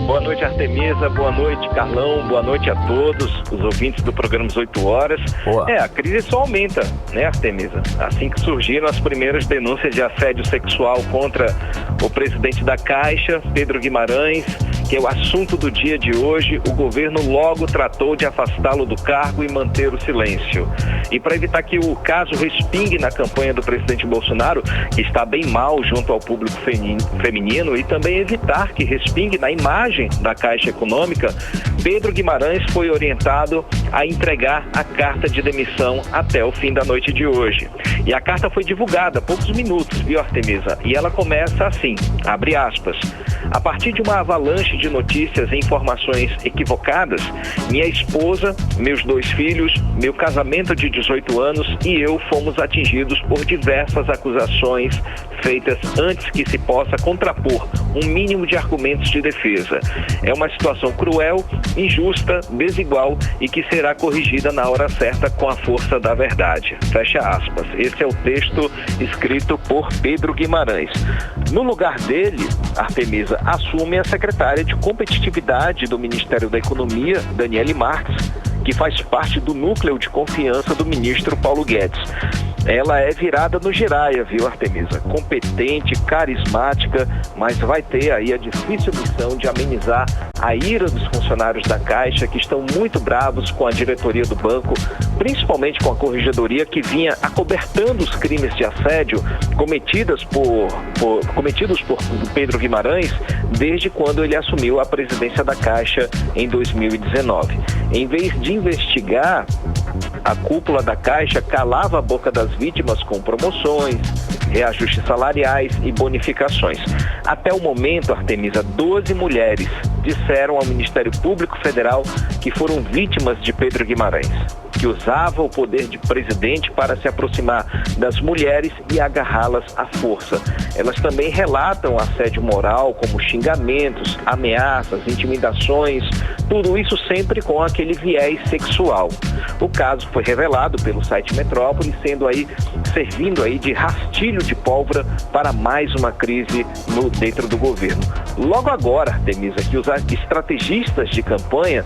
Boa noite, Artemisa. Boa noite, Carlão. Boa noite a todos os ouvintes do programa 18 Horas. Boa. A crise só aumenta, né, Artemisa? Assim que surgiram as primeiras denúncias de assédio sexual contra o presidente da Caixa, Pedro Guimarães, que é o assunto do dia de hoje, o governo logo tratou de afastá-lo do cargo e manter o silêncio. E para evitar que o caso respingue na campanha do presidente Bolsonaro, que está bem mal junto ao público feminino, e também evitar que respingue na imagem da Caixa Econômica, Pedro Guimarães foi orientado a entregar a carta de demissão até o fim da noite de hoje. E a carta foi divulgada há poucos minutos, viu, Artemisa? E ela começa assim, abre aspas: a partir de uma avalanche de notícias e informações equivocadas, minha esposa, meus 2 filhos, meu casamento de 18 anos e eu fomos atingidos por diversas acusações feitas antes que se possa contrapor um mínimo de argumentos de defesa. É uma situação cruel, injusta, desigual e que será corrigida na hora certa com a força da verdade. Fecha aspas. Esse é o texto escrito por Pedro Guimarães. No lugar dele, Artemisa assume a secretária de Competitividade do Ministério da Economia, Daniele Marques, que faz parte do núcleo de confiança do ministro Paulo Guedes. Ela é virada no giraia, viu, Artemisa? Competente, carismática, mas vai ter aí a difícil missão de amenizar a ira dos funcionários da Caixa, que estão muito bravos com a diretoria do banco, principalmente com a corregedoria, que vinha acobertando os crimes de assédio cometidos por Pedro Guimarães desde quando ele assumiu a presidência da Caixa em 2019. Em vez de investigar, a cúpula da Caixa calava a boca das vítimas com promoções, reajustes salariais e bonificações. Até o momento, Artemisa, 12 mulheres disseram ao Ministério Público Federal que foram vítimas de Pedro Guimarães, que usava o poder de presidente para se aproximar das mulheres e agarrá-las à força. Elas também relatam assédio moral, como xingamentos, ameaças, intimidações, Tudo isso sempre com aquele viés sexual. O caso foi revelado pelo site Metrópole, servindo aí de rastilho de pólvora para mais uma crise dentro do governo. Logo agora, Artemisa, que os estrategistas de campanha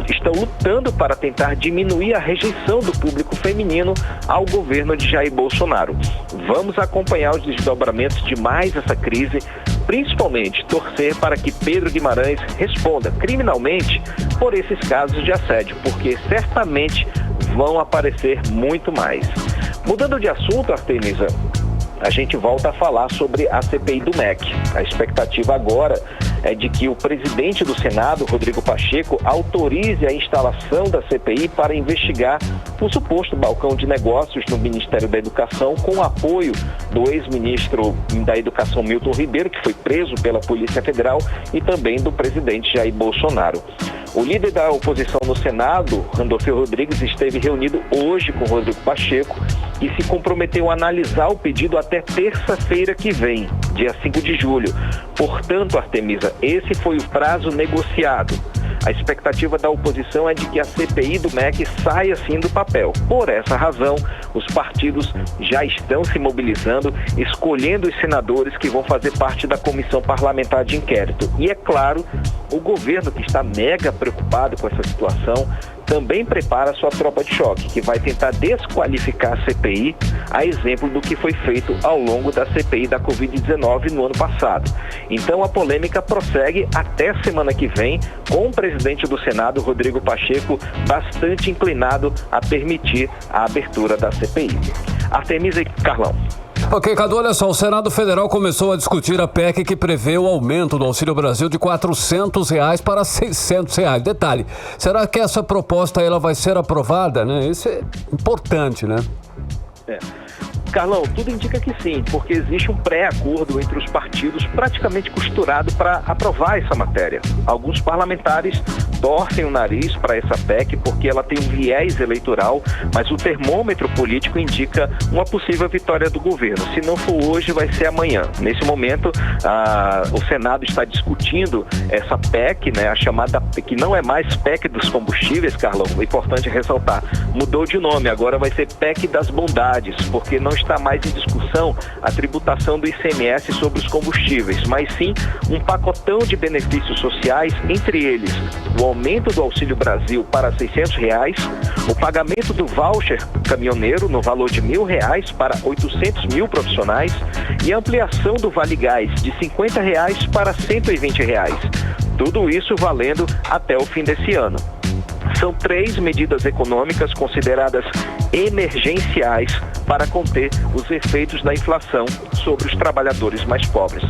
estão lutando para tentar diminuir a rejeição do público feminino ao governo de Jair Bolsonaro. Vamos acompanhar os desdobramentos de mais essa crise, principalmente torcer para que Pedro Guimarães responda criminalmente por esses casos de assédio, porque certamente vão aparecer muito mais. Mudando de assunto, Artemisa, a gente volta a falar sobre a CPI do MEC. A expectativa agora é de que o presidente do Senado, Rodrigo Pacheco, autorize a instalação da CPI para investigar o suposto balcão de negócios no Ministério da Educação, com o apoio do ex-ministro da Educação, Milton Ribeiro, que foi preso pela Polícia Federal, e também do presidente Jair Bolsonaro. O líder da oposição no Senado, Randolfo Rodrigues, esteve reunido hoje com Rodrigo Pacheco e se comprometeu a analisar o pedido até terça-feira que vem, dia 5 de julho. Portanto, Artemisa, esse foi o prazo negociado. A expectativa da oposição é de que a CPI do MEC saia sim do papel. Por essa razão, os partidos já estão se mobilizando, escolhendo os senadores que vão fazer parte da comissão parlamentar de inquérito. E é claro, o governo, que está mega preocupado com essa situação, também prepara sua tropa de choque, que vai tentar desqualificar a CPI, a exemplo do que foi feito ao longo da CPI da Covid-19 no ano passado. Então a polêmica prossegue até semana que vem, com o presidente do Senado, Rodrigo Pacheco, bastante inclinado a permitir a abertura da CPI. Artemisa e Carlão. Ok, Cadu, olha só, o Senado Federal começou a discutir a PEC que prevê o aumento do Auxílio Brasil de R$400 para R$600. Detalhe, será que essa proposta ela vai ser aprovada, né? Isso é importante, né? Carlão, tudo indica que sim, porque existe um pré-acordo entre os partidos praticamente costurado para aprovar essa matéria. Alguns parlamentares torcem o nariz para essa PEC porque ela tem um viés eleitoral, mas o termômetro político indica uma possível vitória do governo. Se não for hoje, vai ser amanhã. Nesse momento, o Senado está discutindo essa PEC, né, a chamada, que não é mais PEC dos combustíveis, Carlão, é importante ressaltar, mudou de nome, agora vai ser PEC das bondades, porque não está mais em discussão a tributação do ICMS sobre os combustíveis, mas sim um pacotão de benefícios sociais, entre eles o aumento do Auxílio Brasil para R$600, o pagamento do voucher caminhoneiro no valor de R$1.000 para 800 mil profissionais e a ampliação do Vale Gás de R$50 para R$120. Tudo isso valendo até o fim desse ano. São 3 medidas econômicas consideradas emergenciais para conter os efeitos da inflação sobre os trabalhadores mais pobres.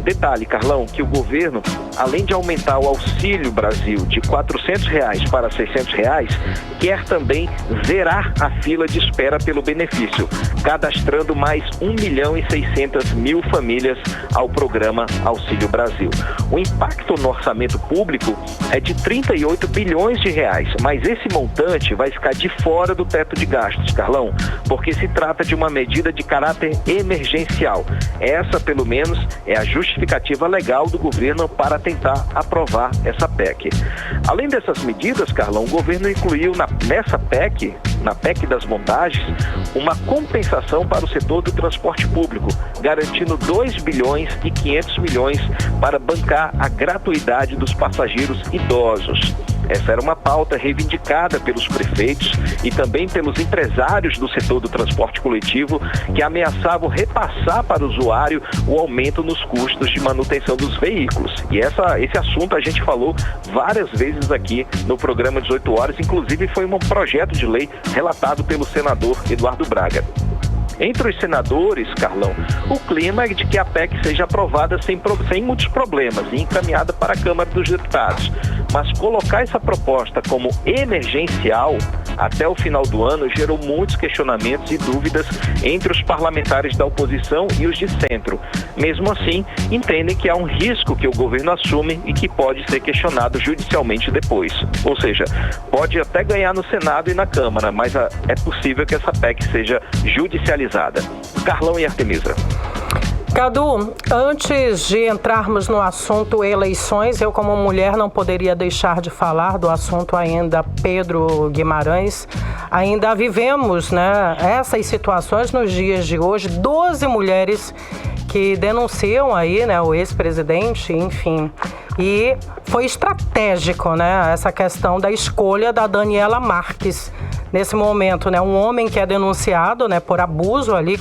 Detalhe, Carlão, que o governo, além de aumentar o Auxílio Brasil de R$400 para R$600, quer também zerar a fila de espera pelo benefício, cadastrando mais 1.600.000 famílias ao programa Auxílio Brasil. O impacto no orçamento público é de R$38 bilhões, mas esse montante vai ficar de fora do teto de gastos, Carlão, porque se trata de uma medida de caráter emergencial. Essa, pelo menos, é a justificativa legal do governo para tentar aprovar essa PEC. Além dessas medidas, Carlão, o governo incluiu nessa PEC, na PEC das bondagens, uma compensação para o setor do transporte público, garantindo 2 bilhões e 500 milhões para bancar a gratuidade dos passageiros idosos. Essa era uma pauta reivindicada pelos prefeitos e também pelos empresários do setor do transporte coletivo, que ameaçavam repassar para o usuário o aumento nos custos de manutenção dos veículos. E esse assunto a gente falou várias vezes aqui no programa 18 horas, inclusive foi um projeto de lei relatado pelo senador Eduardo Braga. Entre os senadores, Carlão, o clima é de que a PEC seja aprovada sem muitos problemas e encaminhada para a Câmara dos Deputados. Mas colocar essa proposta como emergencial até o final do ano gerou muitos questionamentos e dúvidas entre os parlamentares da oposição e os de centro. Mesmo assim, entendem que há um risco que o governo assume e que pode ser questionado judicialmente depois. Ou seja, pode até ganhar no Senado e na Câmara, mas é possível que essa PEC seja judicializada. Carlão e Artemisa. Cadu, antes de entrarmos no assunto eleições, eu como mulher não poderia deixar de falar do assunto ainda Pedro Guimarães. Ainda vivemos, né, essas situações nos dias de hoje, 12 mulheres que denunciam aí, né, o ex-presidente, enfim. E foi estratégico, né, essa questão da escolha da Daniela Marques. Nesse momento, né, um homem que é denunciado, né, por abuso ali,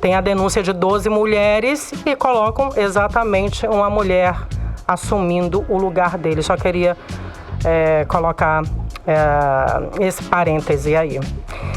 tem a denúncia de 12 mulheres e colocam exatamente uma mulher assumindo o lugar dele. Só queria colocar esse parêntese aí.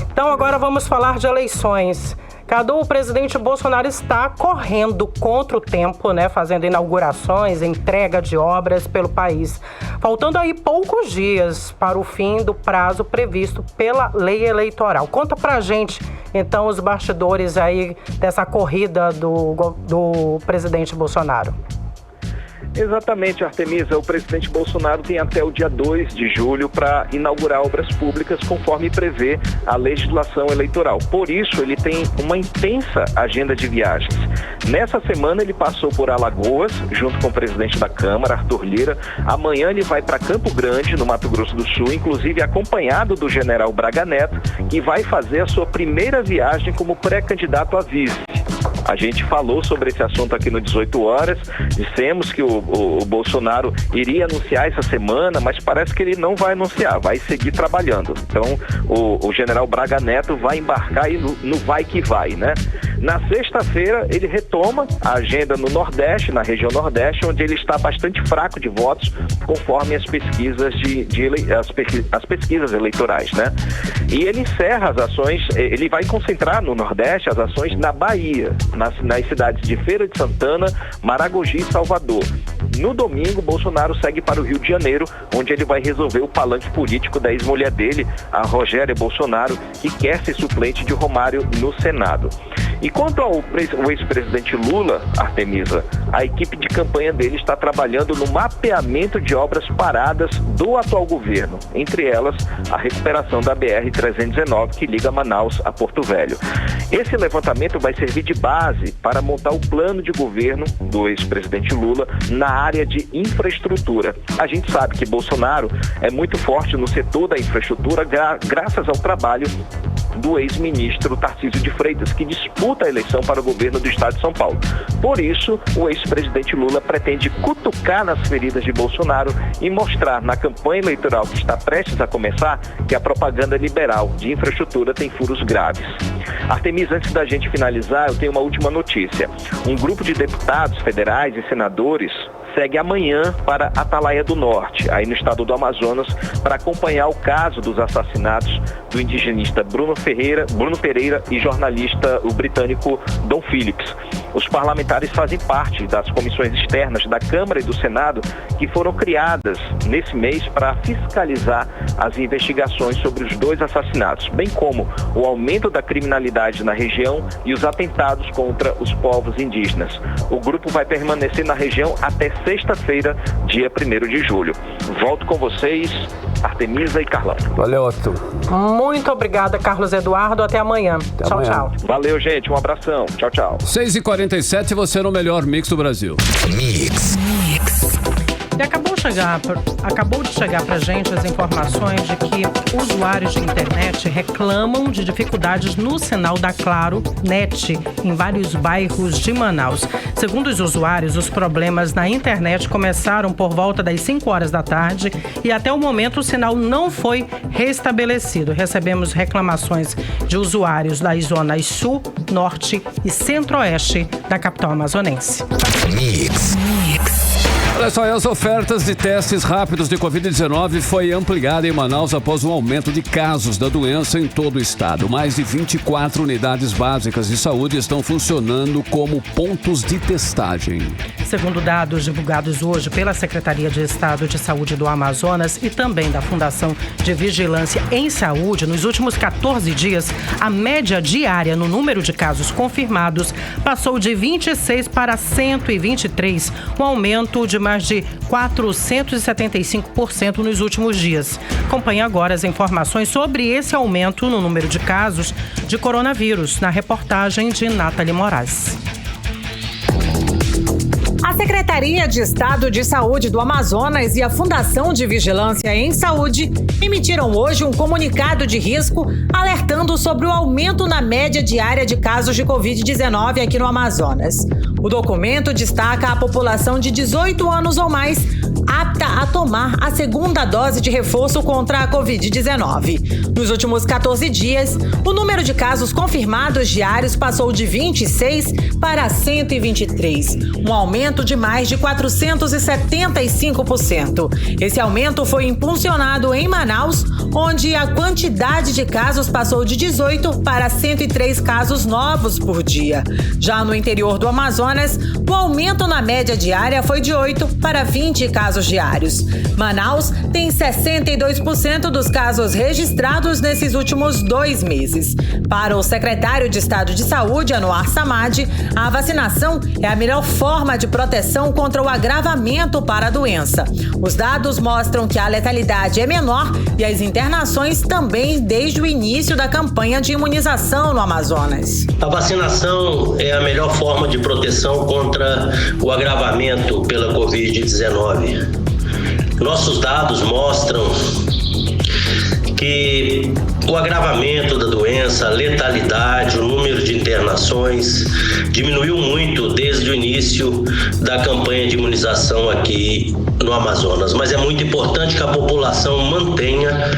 Então agora vamos falar de eleições. Cadu, o presidente Bolsonaro está correndo contra o tempo, né, fazendo inaugurações, entrega de obras pelo país. Faltando aí poucos dias para o fim do prazo previsto pela lei eleitoral. Conta pra gente, então, os bastidores aí dessa corrida do presidente Bolsonaro. Exatamente, Artemisa. O presidente Bolsonaro tem até o dia 2 de julho para inaugurar obras públicas conforme prevê a legislação eleitoral. Por isso, ele tem uma intensa agenda de viagens. Nessa semana, ele passou por Alagoas, junto com o presidente da Câmara, Arthur Lira. Amanhã, ele vai para Campo Grande, no Mato Grosso do Sul, inclusive acompanhado do general Braga Neto, que vai fazer a sua primeira viagem como pré-candidato a vice. A gente falou sobre esse assunto aqui no 18 horas, dissemos que o Bolsonaro iria anunciar essa semana, mas parece que ele não vai anunciar, vai seguir trabalhando. Então, o general Braga Neto vai embarcar aí no vai que vai, né? Na sexta-feira, ele retoma a agenda no Nordeste, na região Nordeste, onde ele está bastante fraco de votos, conforme as pesquisas as pesquisas eleitorais, né? E ele encerra as ações, ele vai concentrar no Nordeste as ações na Bahia, nas cidades de Feira de Santana, Maragogi e Salvador. No domingo, Bolsonaro segue para o Rio de Janeiro, onde ele vai resolver o palanque político da ex-mulher dele, a Rogéria Bolsonaro, que quer ser suplente de Romário no Senado. E quanto ao ex-presidente Lula, Artemisa, a equipe de campanha dele está trabalhando no mapeamento de obras paradas do atual governo, entre elas a recuperação da BR-319, que liga Manaus a Porto Velho. Esse levantamento vai servir de base para montar o plano de governo do ex-presidente Lula na área de infraestrutura. A gente sabe que Bolsonaro é muito forte no setor da infraestrutura graças ao trabalho do ex-ministro Tarcísio de Freitas, que disputa a eleição para o governo do estado de São Paulo. Por isso, o ex-presidente Lula pretende cutucar nas feridas de Bolsonaro e mostrar na campanha eleitoral que está prestes a começar que a propaganda liberal de infraestrutura tem furos graves. Artemisa, antes da gente finalizar, eu tenho uma última notícia. Um grupo de deputados federais e senadores segue amanhã para Atalaia do Norte, aí no estado do Amazonas, para acompanhar o caso dos assassinatos do indigenista Bruno Pereira e jornalista o britânico Dom Phillips. Os parlamentares fazem parte das comissões externas da Câmara e do Senado que foram criadas nesse mês para fiscalizar as investigações sobre os dois assassinatos, bem como o aumento da criminalidade na região e os atentados contra os povos indígenas. O grupo vai permanecer na região até sexta-feira, dia 1º de julho. Volto com vocês, Artemisa e Carlão. Valeu, Arthur. Muito obrigada, Carlos Eduardo. Até amanhã. Até amanhã. Tchau. Valeu, gente. Um abração. Tchau, tchau. 6h47, você no melhor mix do Brasil. Mix. E acabou de chegar pra gente as informações de que usuários de internet reclamam de dificuldades no sinal da Claro Net em vários bairros de Manaus. Segundo os usuários, os problemas na internet começaram por volta das 5 horas da tarde e até o momento o sinal não foi restabelecido. Recebemos reclamações de usuários das zonas Sul, Norte e Centro-Oeste da capital amazonense. Mix. Olha só, as ofertas de testes rápidos de Covid-19 foi ampliada em Manaus após um aumento de casos da doença em todo o estado. Mais de 24 unidades básicas de saúde estão funcionando como pontos de testagem. Segundo dados divulgados hoje pela Secretaria de Estado de Saúde do Amazonas e também da Fundação de Vigilância em Saúde, nos últimos 14 dias, a média diária no número de casos confirmados passou de 26 para 123, um aumento de mais de 475% nos últimos dias. Acompanhe agora as informações sobre esse aumento no número de casos de coronavírus na reportagem de Nathalie Moraes. A Secretaria de Estado de Saúde do Amazonas e a Fundação de Vigilância em Saúde emitiram hoje um comunicado de risco alertando sobre o aumento na média diária de casos de Covid-19 aqui no Amazonas. O documento destaca a população de 18 anos ou mais apta a tomar a segunda dose de reforço contra a Covid-19. Nos últimos 14 dias, o número de casos confirmados diários passou de 26 para 123, um aumento de mais de 475%. Esse aumento foi impulsionado em Manaus, onde a quantidade de casos passou de 18 para 103 casos novos por dia. Já no interior do Amazonas, o aumento na média diária foi de 8 para 20 casos diários. Manaus tem 62% dos casos registrados nesses últimos 2 meses. Para o secretário de Estado de Saúde, Anuar Samad, a vacinação é a melhor forma de proteção contra o agravamento para a doença. Os dados mostram que a letalidade é menor e as internações também desde o início da campanha de imunização no Amazonas. A vacinação é a melhor forma de proteção contra o agravamento pela Covid-19. Nossos dados mostram que o agravamento da doença, a letalidade, o número de internações diminuiu muito desde o início da campanha de imunização aqui no Amazonas. Mas é muito importante que a população mantenha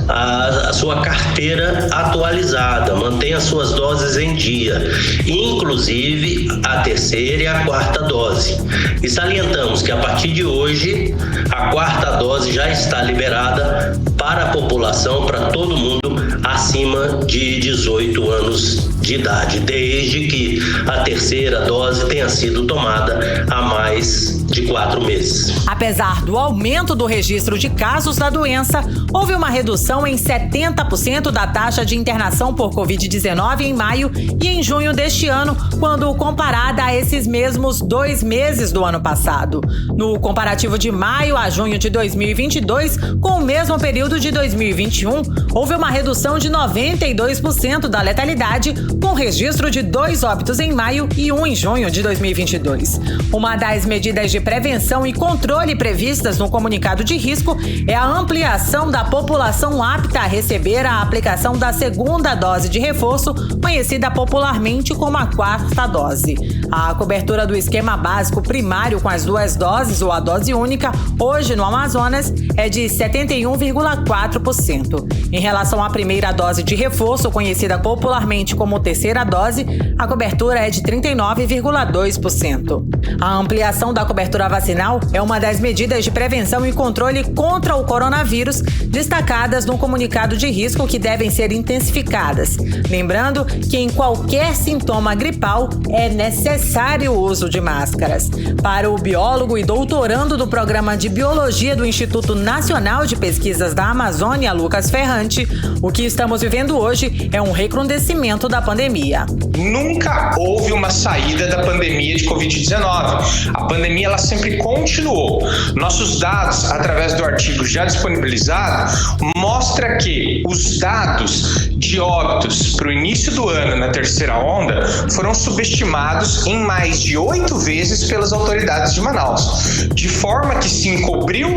a sua carteira atualizada, mantenha suas doses em dia, inclusive a 3ª e a 4ª dose. E salientamos que a partir de hoje, a 4ª dose já está liberada para a população, para todo mundo acima de 18 anos de idade, desde que a 3ª dose tenha sido tomada há mais de 4 meses. Apesar do aumento do registro de casos da doença, houve uma redução em 70% da taxa de internação por Covid-19 em maio e em junho deste ano, quando comparada a esses mesmos 2 meses do ano passado. No comparativo de maio a junho de 2022, com o mesmo período de 2021, houve uma redução de 92% da letalidade, com registro de 2 óbitos em maio e 1 em junho de 2022. Uma das medidas de prevenção e controle previstas no comunicado de risco é a ampliação da população apta a receber a aplicação da segunda dose de reforço, conhecida popularmente como a 4ª dose. A cobertura do esquema básico primário com as 2 doses ou a dose única, hoje no Amazonas, é de 71,4%. Em relação à primeira dose de reforço, conhecida popularmente como 3ª dose, a cobertura é de 39,2%. A ampliação da cobertura vacinal é uma das medidas de prevenção e controle contra o coronavírus destacadas no comunicado de risco que devem ser intensificadas. Lembrando que em qualquer sintoma gripal é necessário o uso de máscaras. Para o biólogo e doutorando do Programa de Biologia do Instituto Nacional de Pesquisas da Amazônia, Lucas Ferrante, o que estamos vivendo hoje é um recrudescimento da pandemia. Nunca houve uma saída da pandemia de Covid-19. A pandemia ela sempre continuou. Nossos dados, através do artigo já disponibilizado, mostra que os dados de óbitos para o início do ano na 3ª onda foram subestimados em mais de 8 vezes pelas autoridades de Manaus, de forma que se encobriu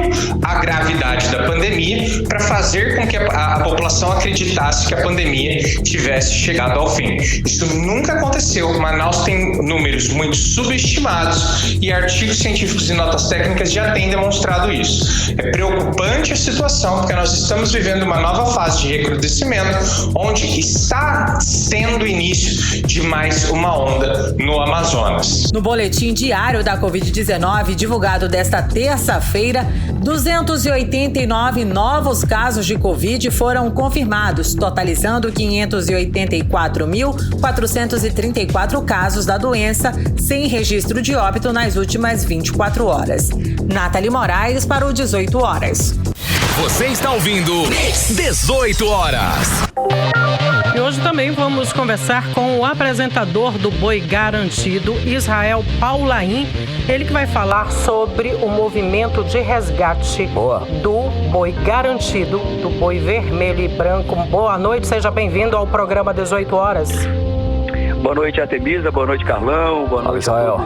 a gravidade da pandemia para fazer com que a população acreditasse que a pandemia tivesse chegado ao fim. Isso nunca aconteceu. Manaus tem números muito subestimados e artigos científicos e notas técnicas já têm demonstrado isso. É preocupante a situação porque nós estamos vivendo uma nova fase de recrudescimento, onde está sendo início de mais uma onda no Amazonas. No boletim diário da Covid-19, divulgado desta terça-feira, 289 novos casos de Covid foram confirmados, totalizando 584.434 casos da doença, sem registro de óbito nas últimas 24 horas. Nathalie Moraes para o 18 horas. Você está ouvindo 18 horas. E hoje também vamos conversar com o apresentador do Boi Garantido, Israel Paulaim. Ele que vai falar sobre o movimento de resgate do Boi Garantido, do boi vermelho e branco. Boa noite, seja bem-vindo ao programa 18 horas. Boa noite, Artemisa. Boa noite, Carlão. Boa noite, Israel.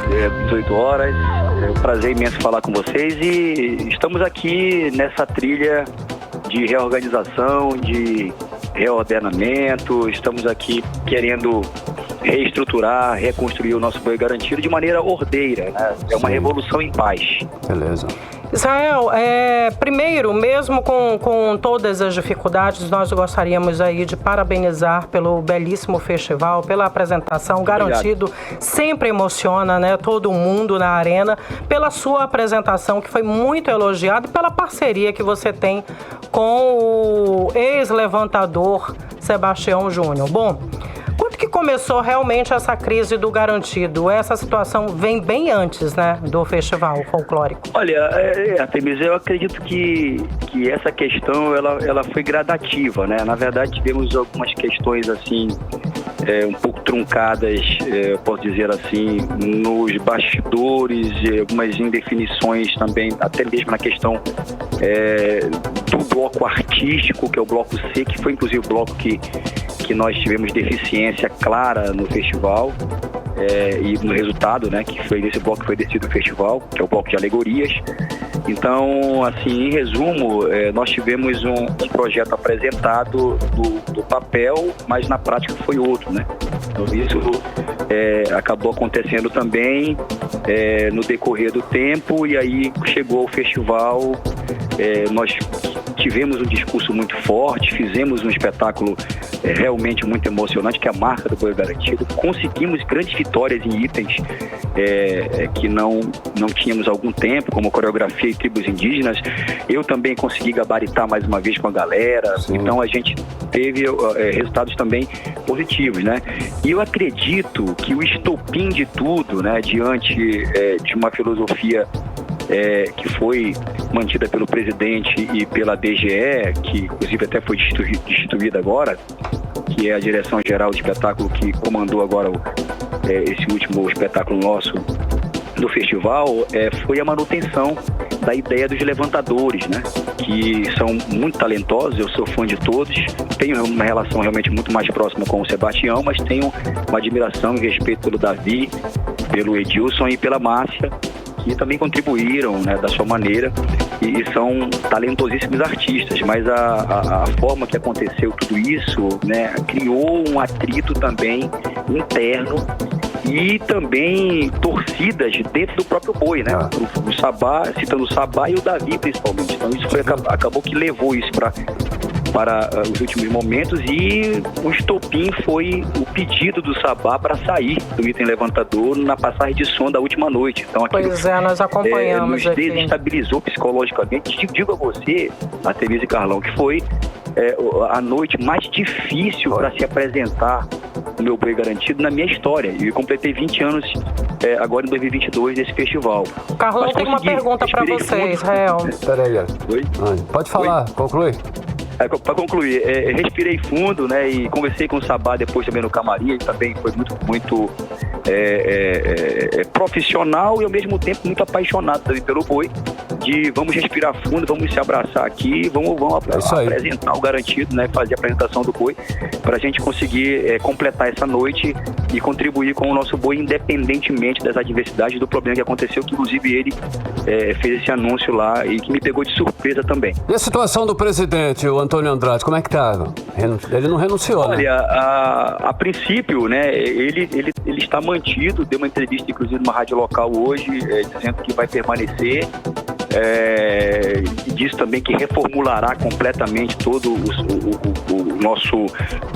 18 horas. É um prazer imenso falar com vocês e estamos aqui nessa trilha de reorganização, de reordenamento. Estamos aqui querendo reestruturar, reconstruir o nosso boi garantido de maneira ordeira, né? É uma revolução em paz. Beleza. Israel, primeiro, mesmo com todas as dificuldades, nós gostaríamos aí de parabenizar pelo belíssimo festival, pela apresentação. Garantido sempre emociona, né, todo mundo na arena, pela sua apresentação, que foi muito elogiada, e pela parceria que você tem com o ex-levantador Sebastião Júnior. Bom, quando que começou realmente essa crise do garantido? Essa situação vem bem antes, né, do festival folclórico. Olha, Artemisa, eu acredito que essa questão ela foi gradativa, né? Na verdade, tivemos algumas questões assim um pouco truncadas, posso dizer assim, nos bastidores, algumas indefinições também, até mesmo na questão do bloco artístico, que é o bloco C, que foi inclusive o bloco que nós tivemos deficiência clara no festival e no resultado, né, que foi nesse bloco que foi decidido o festival, que é o bloco de alegorias. Então, assim, em resumo, nós tivemos um projeto apresentado do papel, mas na prática foi outro, né? Então isso acabou acontecendo também no decorrer do tempo, e aí chegou o festival, nós tivemos um discurso muito forte, fizemos um espetáculo realmente muito emocionante, que é a marca do Boi Garantido. Conseguimos grandes vitórias em itens que não tínhamos há algum tempo, como coreografia e tribos indígenas. Eu também consegui gabaritar mais uma vez com a galera. Sim. Então a gente teve resultados também positivos, né? E eu acredito que o estopim de tudo, né, diante de uma filosofia que foi mantida pelo presidente e pela DGE, que inclusive até foi destituída agora, que é a Direção Geral de Espetáculo, que comandou agora esse último espetáculo nosso do festival, foi a manutenção da ideia dos levantadores, né? Que são muito talentosos, eu sou fã de todos, tenho uma relação realmente muito mais próxima com o Sebastião, mas tenho uma admiração e respeito pelo Davi, pelo Edilson e pela Márcia, que também contribuíram, né, da sua maneira, e são talentosíssimos artistas, mas a forma que aconteceu tudo isso, né, criou um atrito também interno e também torcidas dentro do próprio boi, né? O Sabá, citando o Sabá e o Davi principalmente. Então isso acabou que levou isso para os últimos momentos, e o estopim foi o pedido do Sabá para sair do item levantador na passagem de som da última noite. Então aquilo, nós acompanhamos nos desestabilizou psicologicamente. Digo a você, Artemisa e Carlão, que foi a noite mais difícil para se apresentar o meu Boi Garantido na minha história. E eu completei 20 anos agora em 2022 desse festival. Carlão, tem uma pergunta para você, Israel. Peraí, Oi? Pode falar, conclui. Para concluir, respirei fundo, né, e conversei com o Sabá depois também no camarim. Ele também foi muito profissional e ao mesmo tempo muito apaixonado também pelo boi, de vamos respirar fundo, vamos se abraçar aqui, vamos apresentar o garantido, né, fazer a apresentação do boi, para a gente conseguir completar essa noite e contribuir com o nosso boi, independentemente das adversidades, do problema que aconteceu, que inclusive ele fez esse anúncio lá e que me pegou de surpresa também. E a situação do presidente, o Antônio Andrade, como é que tá? Ele não renunciou, né? Olha, a princípio, né, ele está mantido, deu uma entrevista inclusive numa rádio local hoje, dizendo que vai permanecer, e diz também que reformulará completamente todo o nosso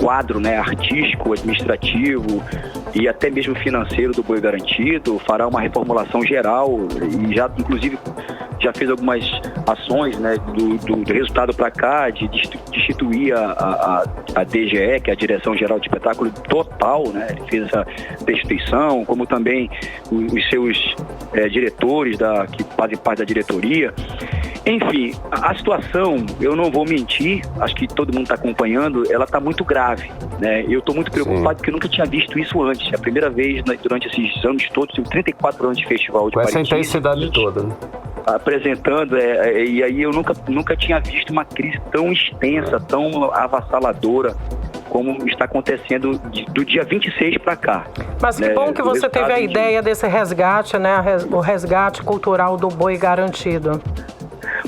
quadro, né, artístico, administrativo e até mesmo financeiro do Boi Garantido, fará uma reformulação geral e já, inclusive, já fez algumas ações, né, do resultado para cá, de destituir a DGE, que é a Direção Geral de Espetáculo total, né? Ele fez essa destituição, como também os seus diretores que fazem parte da diretoria. Enfim, a situação, eu não vou mentir, acho que todo mundo está acompanhando, ela está muito grave, né? Eu estou muito preocupado porque eu nunca tinha visto isso antes. É a primeira vez, né, durante esses anos todos, 34 anos de festival de Parintins. Com essa intensidade toda, né? Apresentando, e aí eu nunca tinha visto uma crise tão extensa, tão avassaladora como está acontecendo do dia 26 para cá. Mas que bom que você teve a ideia desse resgate, né? O resgate cultural do boi garantido.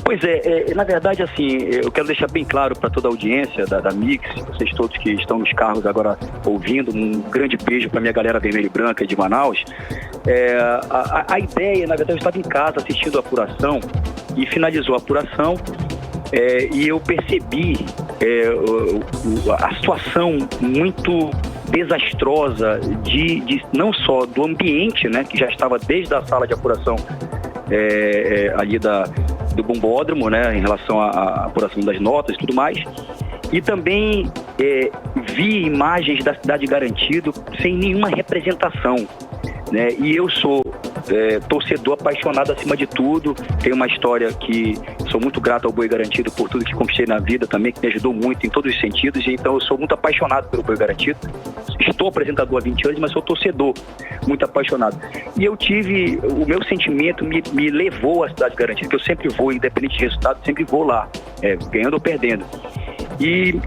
Pois é, na verdade, assim, eu quero deixar bem claro para toda a audiência da Mix, vocês todos que estão nos carros agora ouvindo, um grande beijo para minha galera vermelha e branca de Manaus. A ideia, na verdade, eu estava em casa assistindo a apuração e finalizou a apuração e eu percebi a situação muito desastrosa de não só do ambiente, né, que já estava desde a sala de apuração ali do bombódromo, né, em relação à apuração das notas e tudo mais, e também vi imagens da cidade Garantido sem nenhuma representação, né, e eu sou torcedor apaixonado acima de tudo. Tenho uma história que sou muito grato ao Boi Garantido por tudo que conquistei na vida também, que me ajudou muito em todos os sentidos, e então eu sou muito apaixonado pelo Boi Garantido. Estou apresentador há 20 anos, mas sou torcedor, muito apaixonado. E eu tive, o meu sentimento me levou à cidade Garantida, que eu sempre vou, independente de resultado, sempre vou lá, ganhando ou perdendo. E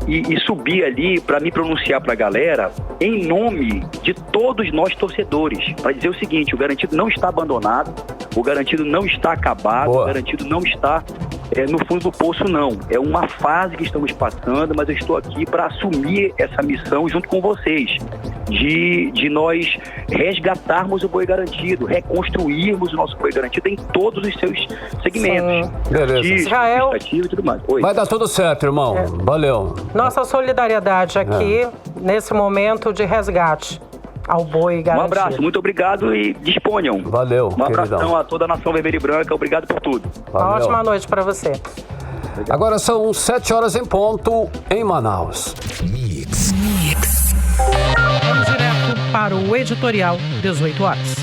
subi ali para me pronunciar para a galera em nome de todos nós torcedores, para dizer o seguinte: o Garantido não está abandonado, o Garantido não está acabado, o Garantido não está no fundo do poço, não. É uma fase que estamos passando, mas eu estou aqui para assumir essa missão junto com vocês, de nós resgatarmos o Boi Garantido, reconstruirmos o nosso Boi Garantido em todos os seus segmentos. Beleza. Israel, e tudo mais. Oi. Vai dar tudo certo, irmão. Valeu. Nossa solidariedade aqui, nesse momento de resgate ao Boi Garantido. Um abraço, muito obrigado e disponham. Valeu, um abração a toda a nação vermelha e branca, obrigado por tudo. Uma ótima noite para você. Agora são 7 horas em ponto em Manaus. Mix. Vamos direto para o editorial 18 horas.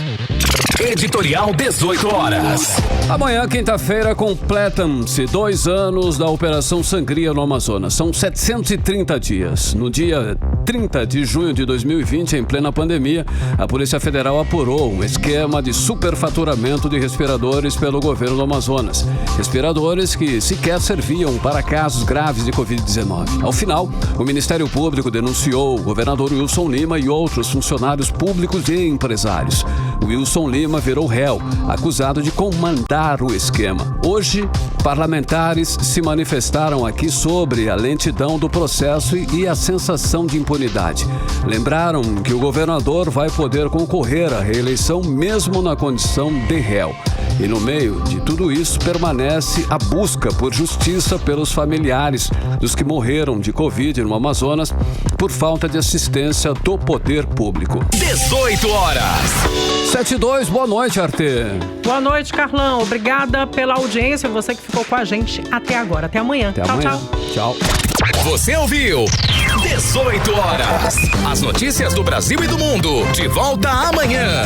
Editorial 18 horas. Amanhã, quinta-feira, completam-se 2 anos da Operação Sangria no Amazonas. São 730 dias. No dia 30 de junho de 2020, em plena pandemia, a Polícia Federal apurou um esquema de superfaturamento de respiradores pelo governo do Amazonas. Respiradores que sequer serviam para casos graves de Covid-19. Ao final, o Ministério Público denunciou o governador Wilson Lima e outros funcionários públicos e empresários. Wilson Lima virou réu, acusado de comandar o esquema. Hoje, parlamentares se manifestaram aqui sobre a lentidão do processo e a sensação de impunidade. Lembraram que o governador vai poder concorrer à reeleição mesmo na condição de réu. E no meio de tudo isso, permanece a busca por justiça pelos familiares dos que morreram de Covid no Amazonas por falta de assistência do poder público. 18 horas. 7-2, boa noite, Arte. Boa noite, Carlão. Obrigada pela audiência, você que ficou com a gente até agora. Até amanhã. Até amanhã. Tchau. Você ouviu 18 horas. As notícias do Brasil e do mundo. De volta amanhã.